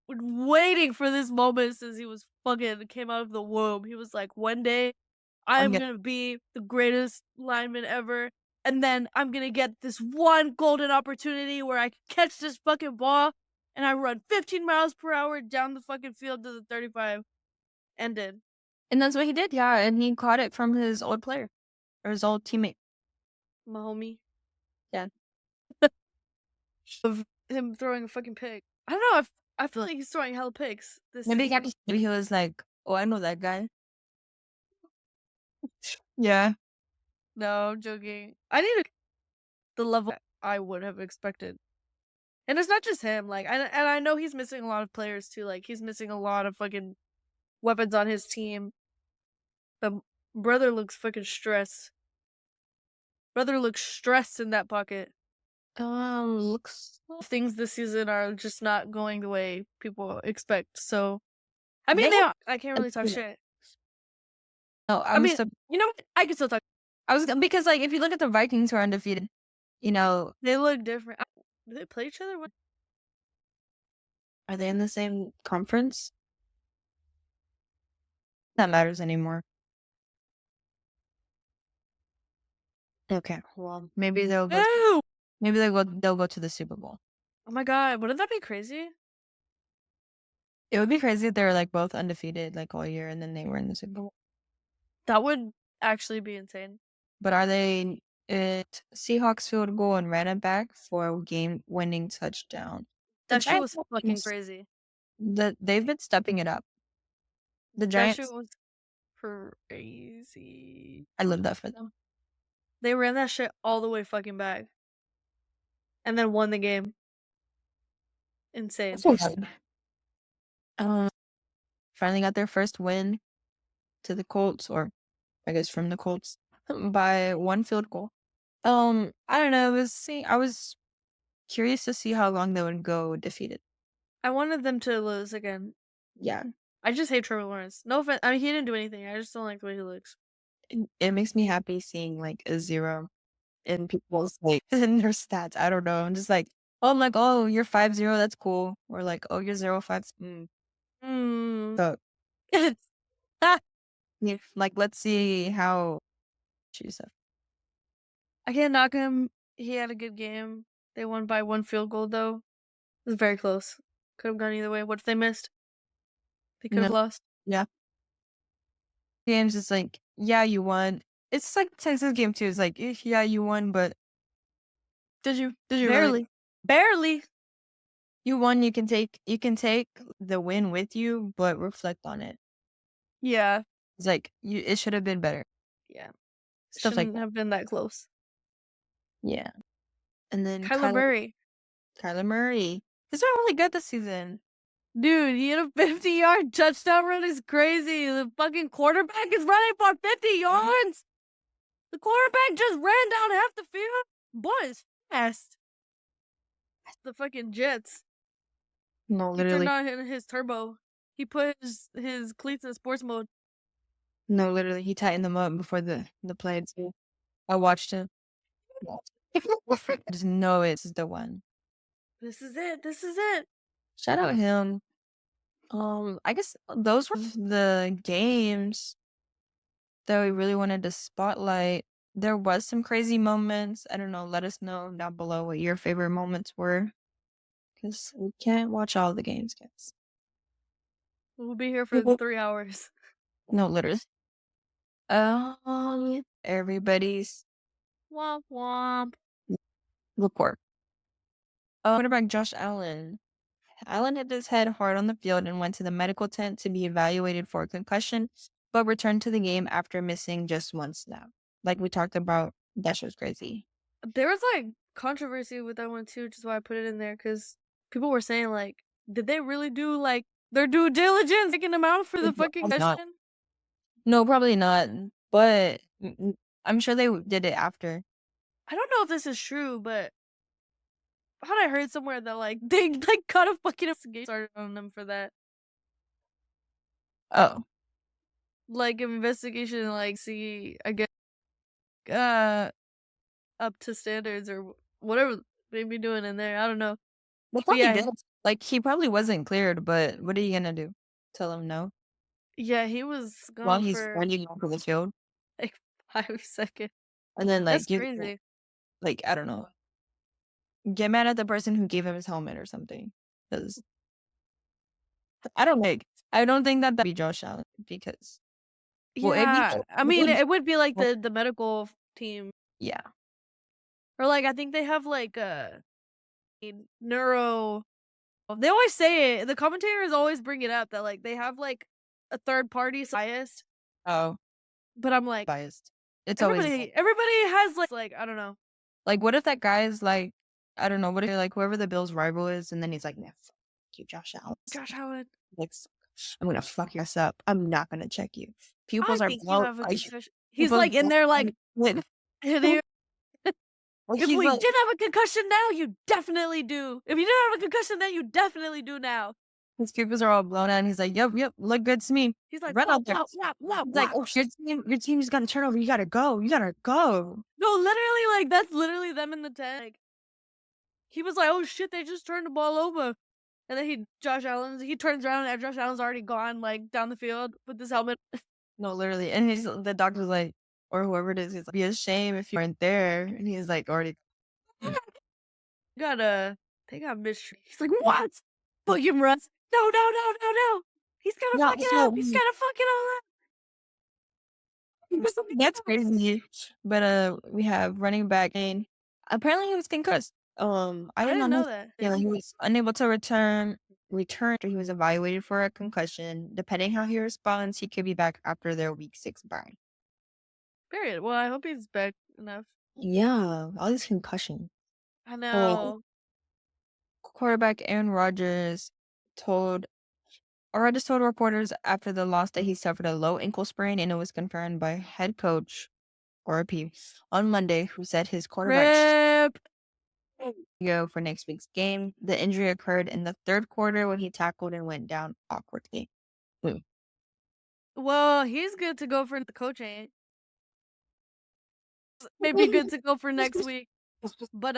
Been waiting for this moment since he was fucking came out of the womb. He was like, one day I I'm am gonna gonna be the greatest lineman ever, and then I'm gonna get this one golden opportunity where I can catch this fucking ball and I run 15 miles per hour down the fucking field to the 35. Ended. and that's what he did, yeah, and he caught it from his old player or his old teammate. My homie. Yeah. him throwing a fucking pick. I don't know. I feel like he's throwing hella picks this Maybe season. he was like, "Oh, I know that guy." Yeah. No, I'm joking. I need the level I would have expected. And it's not just him. Like, and I know he's missing a lot of players too. Like, he's missing a lot of fucking weapons on his team. But brother looks fucking stressed. Brother looks stressed in that pocket. Looks Things this season are just not going the way people expect. So, I mean, they have I can't really talk shit. No, I I'm mean, so you know what? I can still talk. I was because, like, if you look at the Vikings who are undefeated, you know, They look different. Do they play each other? What? are they in the same conference? That matters anymore. Okay, well, maybe they'll go Ew! they'll go to the Super Bowl. Oh my god, wouldn't that be crazy? It would be crazy if they were, like, both undefeated, like, all year, and then they were in the Super Bowl. That would actually be insane. But are they Seahawks field goal and ran it back for a game-winning touchdown. The That shit Giants was fucking crazy. they've been stepping it up. The That shit Giants, was crazy. I love that for them. They ran that shit all the way fucking back. And then won the game. Insane. So good. Finally got their first win to the Colts, or I guess from the Colts, by 1 field goal. I don't know, I was curious to see how long they would go defeated. I wanted them to lose again. Yeah. I just hate Trevor Lawrence. No offense. I mean, he didn't do anything. I just don't like the way he looks. It makes me happy seeing, like, a 0 in people's, like, in their stats. I don't know. I'm just like, oh, I'm like, "Oh, you're 5-0, that's cool." Or like, "Oh, you're 0-5, so Ah, yeah, like, let's see how she said. I can't knock him. He had a good game. They won by 1 field goal, though. It was very close. Could have gone either way. What if they missed? They could No, have lost. yeah. Games, it's like, yeah, you won. It's like Texas game too. It's like, yeah, you won, but did you really? Barely. Barely. You won. You can take the win with you, but reflect on it. Yeah. It's like it should have been better. Yeah. Stuff like Shouldn't that. have been that close. Yeah. And then Kyler Murray. Kyler Murray. He's not really good this season. Dude, he had a 50-yard touchdown run is crazy. The fucking quarterback is running for 50 yards. The quarterback just ran down half the field. Boy is fast. The fucking Jets. No, He turned literally. on his turbo. He put his cleats in sports mode. No, literally. He tightened them up before the play too. I watched him. I just know it's the one. This is it. This is it. Shout out him. I guess those were the games that we really wanted to spotlight. There was some crazy moments. I don't know. Let us know down below what your favorite moments were, because we can't watch all the games, guys. We'll be here for 3 hours. No, literally. Everybody's Womp womp. report. Quarterback Josh Allen. Allen hit his head hard on the field and went to the medical tent to be evaluated for a concussion, but returned to the game after missing just 1 snap. Like we talked about, that shit's crazy. There was like controversy with that one too, which is why I put it in there, because people were saying like, did they really do like their due diligence taking him out for the fucking Probably not. concussion? No, probably not. But I'm sure they did it after. I don't know if this is true, but I thought I heard somewhere that like they like cut a fucking investigation started on them for that. Oh, Like investigation, like see, I guess up to standards or whatever they be doing in there. I don't know. they probably Yeah. did. Like, he probably wasn't cleared, but what are you gonna do? Tell him no Yeah, he was while gone he's for running off of the field, like 5 seconds. and then That's like crazy. like, I don't know, get mad at the person who gave him his helmet or something. Because I don't think that'd be Josh Allen, because well, Yeah, I mean, would it would be like well, the medical team, yeah. or like I think they have like neuro. They always say it. The commentators always bring it up that like they have like a third party biased, Oh, but I'm like biased. It's always everybody has like I don't know. like, what if that guy is like, I don't know, what if like whoever the Bills' rival is, and then he's like, "Nah, fuck you, Josh Allen. Josh Allen. Like, I'm gonna fuck your ass up. I'm not gonna check you. I Pupils are think you blown. have a Like, concussion. He's pupils like in there like blown. if Like he's we like, did have a concussion now, you definitely do. If you didn't have a concussion then, you definitely do now. his pupils are all blown out, and he's like, "Yep, yep, look good to me." He's like, Run wow, out there. wow, wow, wow, He's like, wow. "Oh, your team's got to turn over. You gotta go. You gotta go." No, literally, like that's literally them in the tent. Like, he was like, "Oh shit, they just turned the ball over," and then he turns around and Josh Allen's already gone like down the field with his helmet. No, literally, and the doctor's like, or whoever it is, he's like, "Be a shame if you weren't there," and he's like, already. Got they got mistreated. He's like, what? Book him runs. No, no, no, no, no. He's gonna No, fuck it up. so He's gonna fuck it all up. that's crazy. But we have running back and apparently he was concussed. I I did didn't not know. know that. Yeah, he was unable to return after he was evaluated for a concussion. Depending how he responds, he could be back after their week 6 bye. Period. Well, I hope he's back enough. Yeah, all these concussions. I Uh, know. quarterback Aaron Rodgers told told reporters after the loss that he suffered a low ankle sprain, and it was confirmed by head coach RP on Monday, who said his quarterback Rip. go for next week's game. The injury occurred in the third quarter when he tackled and went down awkwardly. Hmm. Well, he's good to go for the coach ain't. Maybe good to go for next week. But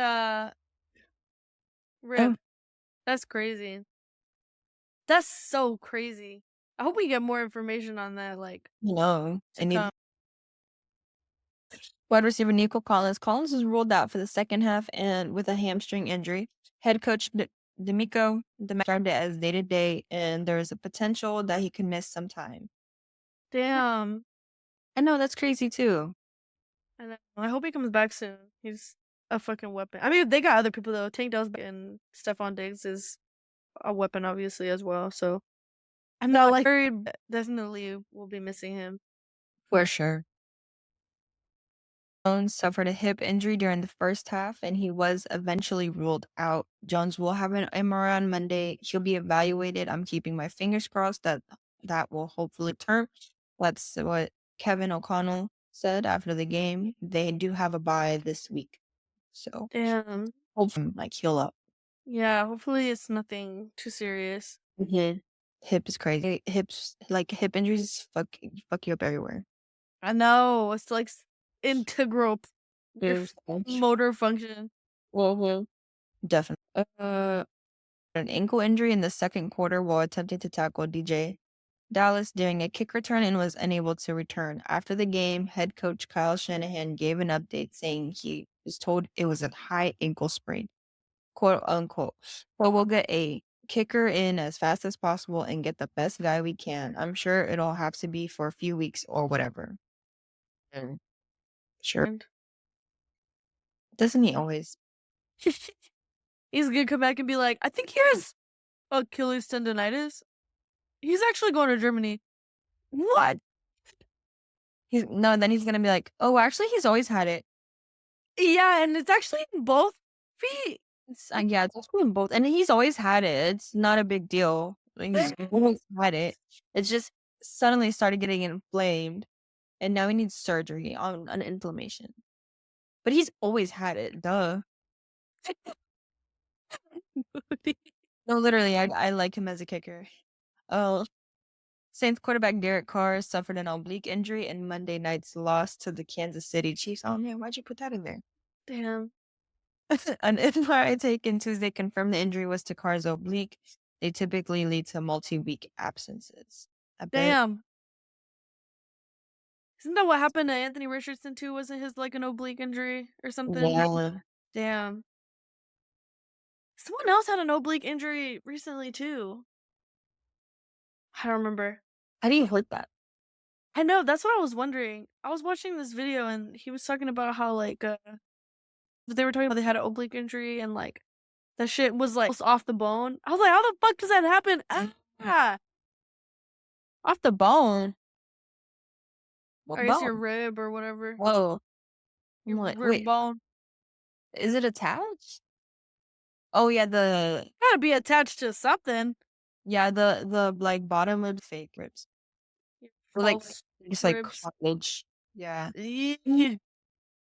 rip. Oh, That's crazy. That's so crazy. I hope we get more information on that, like no. to come. Wide receiver Nico Collins. Collins was ruled out for the second half and with a hamstring injury. Head coach D'Amico described it as day to day, and there is a potential that he could miss some time. Damn. I know that's crazy too. I know. I hope he comes back soon. He's a fucking weapon. I mean, they got other people though. Tank Dell's back and Stephon Diggs is a weapon, obviously, as well. So I'm not like worried. Definitely will be missing him. For sure. Jones suffered a hip injury during the first half, and he was eventually ruled out. Jones will have an MRI on Monday. He'll be evaluated. I'm keeping my fingers crossed that that will hopefully turn. That's what Kevin O'Connell said after the game. They do have a bye this week, so Damn. hopefully, like, heal up. Yeah. Hopefully it's nothing too serious. Hip is crazy. Hips, like hip injuries, fuck you up everywhere. I know it's like integral your There's motor function. definitely. An ankle injury in the second quarter while attempting to tackle DJ Dallas during a kick return and was unable to return. After the game, head coach Kyle Shanahan gave an update saying he was told it was a high ankle sprain, quote unquote. But we'll get a kicker in as fast as possible and get the best guy we can. I'm sure it'll have to be for a few weeks or whatever. And sure. Doesn't he always? He's gonna come back and be like, I think he has Achilles tendonitis. He's actually going to Germany. What? Then he's gonna be like, oh, actually, he's always had it. Yeah, and it's actually in both feet. Yeah, it's actually in both, and he's always had it. It's not a big deal. Like, he's always had it. It's just suddenly started getting inflamed, and now he needs surgery on an inflammation. But he's always had it. Duh. No, literally, I like him as a kicker. Oh, Saints quarterback Derek Carr suffered an oblique injury in Monday night's loss to the Kansas City Chiefs. Oh man, why'd you put that in there? Damn. An MRI taken Tuesday confirmed the injury was to Carr's oblique. They typically lead to multi-week absences. I bet. Damn. Isn't that what happened to Anthony Richardson too? Wasn't his like an oblique injury or something? Yeah. Damn. Someone else had an oblique injury recently too. I don't remember. How do you hurt that? I know, that's what I was wondering. I was watching this video and he was talking about how like they were talking about they had an oblique injury and like That shit was, like, off the bone. I was like, "How the fuck does that happen?" Ah! Off the bone? I What guess your bone? rib or whatever. Whoa. I'm Your like, rib wait, bone. is it attached? Oh, yeah, Gotta be attached to something. like, bottom of the fake ribs. Your Or, like, false just, like, ribs. cartilage. Yeah. Yeah.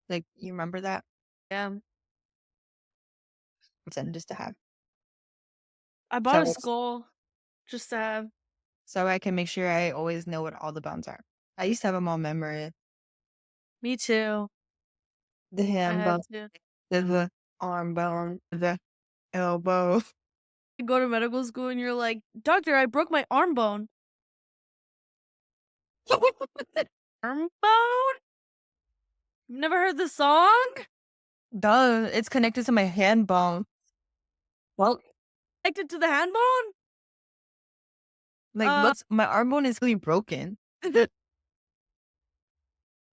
Like, you remember that? It's just to have. I bought So a it's skull just to have. so I can make sure I always know what all the bones are. I used to have them all memorized. Me too. The I hand had bone, to. the arm bone, the elbow. You go to medical school and you're like, "Doctor, I broke my arm bone." Arm bone? You've never heard the song? Duh, it's connected to my hand bone. Well, Connected to the hand bone? like, Uh, what's my arm bone is really broken.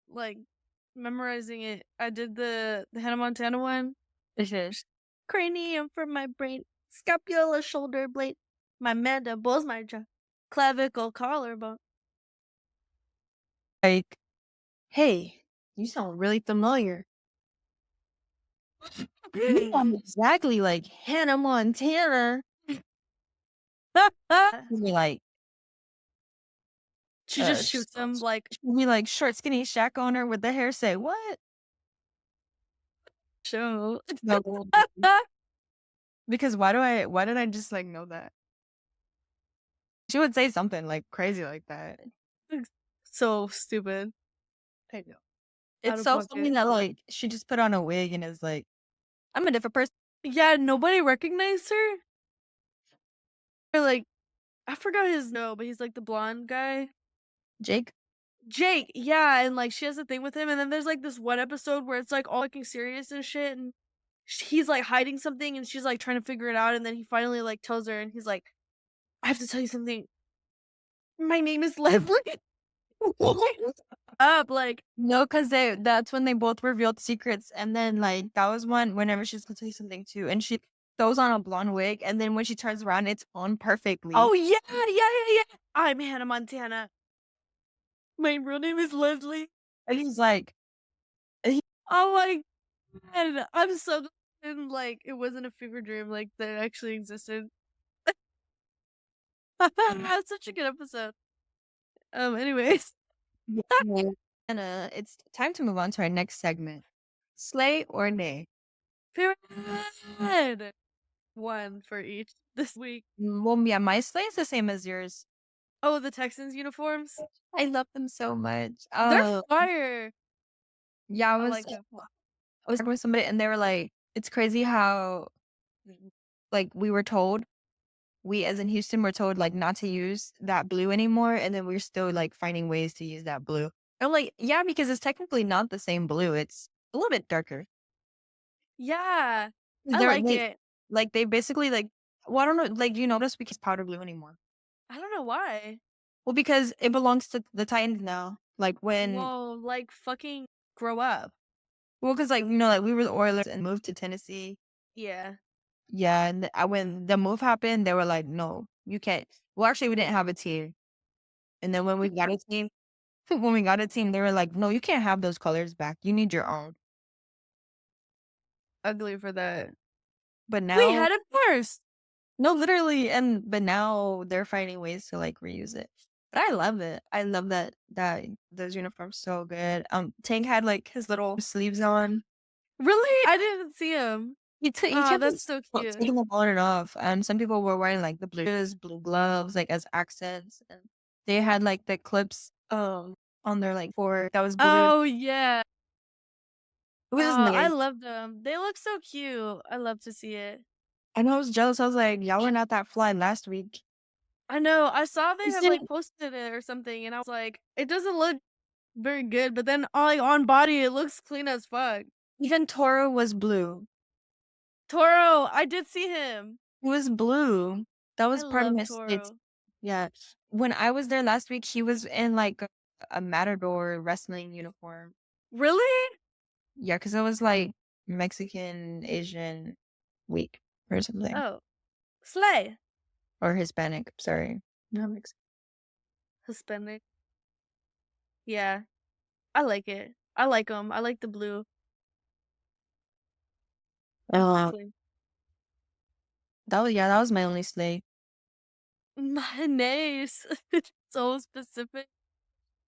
like, memorizing it. I did the Hannah Montana one. It is. Cranium for my brain, scapula, shoulder blade, my mandibles, my jaw, clavicle, collarbone. Like, hey, you sound really familiar. You sound exactly like Hannah Montana. Be like, She just shoots him like, she'll be like short, skinny shack owner with the hair. Say what? show. No, because why did I just like know that? She would say something like crazy like that. So stupid. I know. Out It's of so funny pocket. that like she just put on a wig and is like, I'm a different person. Yeah, nobody recognized her. Or like, I forgot his no, but he's like the blonde guy. Jake. Jake, yeah, and like she has a thing with him, and then there's like this one episode where it's like all fucking serious and shit, and he's like hiding something, and she's like trying to figure it out, and then he finally like tells her, and he's like, "I have to tell you something. My name is Leslie." Up, like, No, because that's when they both revealed secrets. And then like that was one whenever she's gonna tell you something too. And she throws on a blonde wig and then when she turns around it's on perfectly. oh yeah, yeah, yeah, yeah. I'm Hannah Montana. My real name is Leslie. And he's like he, Oh my god, I'm so glad, like it wasn't a fever dream, like that actually existed. That's such a good episode. Anyways. and it's time to move on to our next segment. Slay or nay? Period. One for each this week. Well, yeah, my slay is the same as yours. Oh, the Texans uniforms? I love them so much. They're fire. Yeah, I like them. I was talking with somebody and they were like, it's crazy how like we as in Houston were told like not to use that blue anymore and then we're still like finding ways to use that blue. I'm like, yeah, because it's technically not the same blue. It's a little bit darker. Yeah. I They're like it. they basically like well, I don't know, like do you notice because powder blue anymore? I don't know why. Well, because it belongs to the Titans now. Like when Whoa, like fucking grow up. well, because like like we were the Oilers and moved to Tennessee. Yeah. Yeah, and when the move happened, they were like, no, you can't. Well, actually, we didn't have a team. And then when we got a team, when we got a team, they were like, "No, you can't have those colors back. You need your own." Ugly for that. But We now had it first. no, literally, but now they're finding ways to, like, reuse it. But I love it. I love that those uniforms so good. Tank had, like, his little sleeves on. Really? I didn't see him. He Oh, kept that's so cute. taking them on and off, and some people were wearing, like, the blue shoes, blue gloves, like, as accents, and they had, like, the clips, on their, like, forehead that was blue. Oh yeah. It was I nice. love them. They look so cute. I love to see it. And I was jealous. I was like, "Y'all were not that fly last week." I know. I saw they You had see like posted it or something, and I was like, it doesn't look very good, but then like on body it looks clean as fuck. even Toro was blue. Toro, I did see him. He was blue. That I was part of love my states. Toro. Yeah. When I was there last week, he was in, like, a Matador wrestling uniform. Really? Yeah, because it was, like, Mexican, Asian week. or something. Oh, slay. Or Hispanic, sorry. No, mix. Hispanic. Yeah, I like it. I like them. I like the blue. Slay. That was my only slay. Nice. So specific.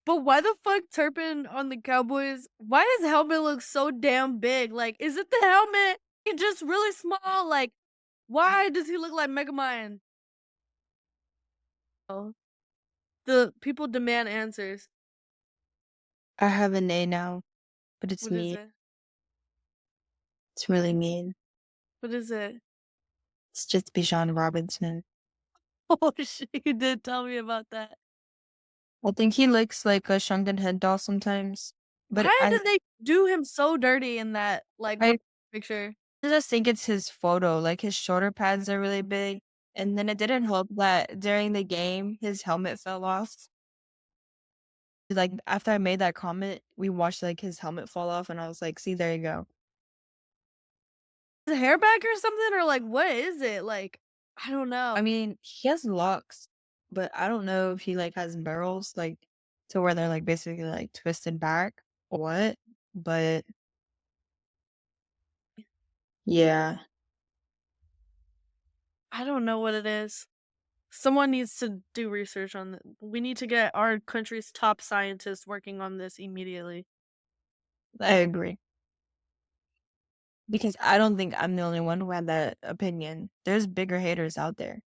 But why the fuck Turpin on the Cowboys? Why his helmet looks so damn big? Like, is it the helmet? He just really small. Like, why does he look like Megamind? Oh, the people demand answers. I have an A now, but it's What is mean. it? It's really mean. What is it? It's just Bijan Robinson. Oh shit! You did tell me about that. I think he looks like a shrunken head doll sometimes. But Why did they do him so dirty in that like I picture? just think it's his photo. Like his shoulder pads are really big. And then it didn't help that during the game his helmet fell off. Like after I made that comment, we watched like his helmet fall off and I was like, see, there you go. His hair back or something, or like what is it? Like, I don't know. I mean, he has locks, but I don't know if he like has barrels like to where they're like basically like twisted back or what. But yeah. I don't know what it is. Someone needs to do research on it. We need to get our country's top scientists working on this immediately. I agree. Because I don't think I'm the only one who had that opinion. There's bigger haters out there.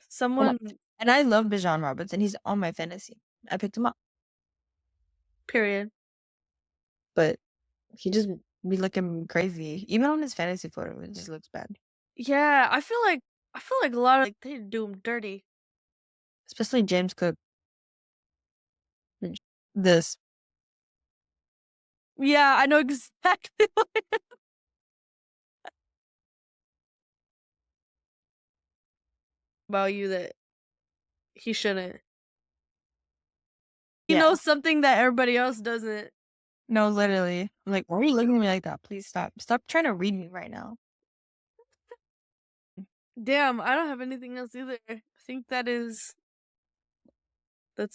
Someone, And I love Bijan Robinson. He's on my fantasy. I picked him up. period. But he just be looking crazy. Even on his fantasy photo, it just looks bad. Yeah, I feel like a lot of like they do him dirty. Especially James Cook. This. Yeah, I know exactly what about you that he shouldn't. He Yeah. knows something that everybody else doesn't. No, literally. I'm like, why are you looking at me like that? Please stop. Stop trying to read me right now. Damn, I don't have anything else either. I think that's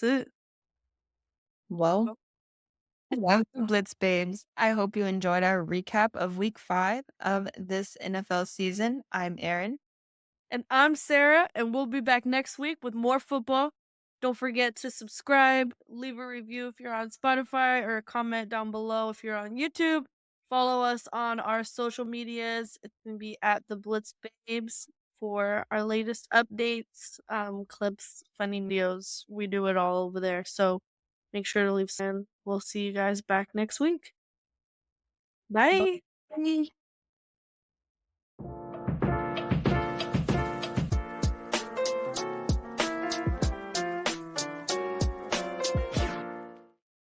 it. Well, Blitz Babes. I hope you enjoyed our recap of week 5 of this NFL season. I'm Aaron. And I'm Sarah, and we'll be back next week with more football. Don't forget to subscribe, leave a review if you're on Spotify, or a comment down below if you're on YouTube. Follow us on our social medias. It's going to be at the Blitz Babes for our latest updates, clips, funny videos. We do it all over there. So make sure to leave some. We'll see you guys back next week. Bye. Bye.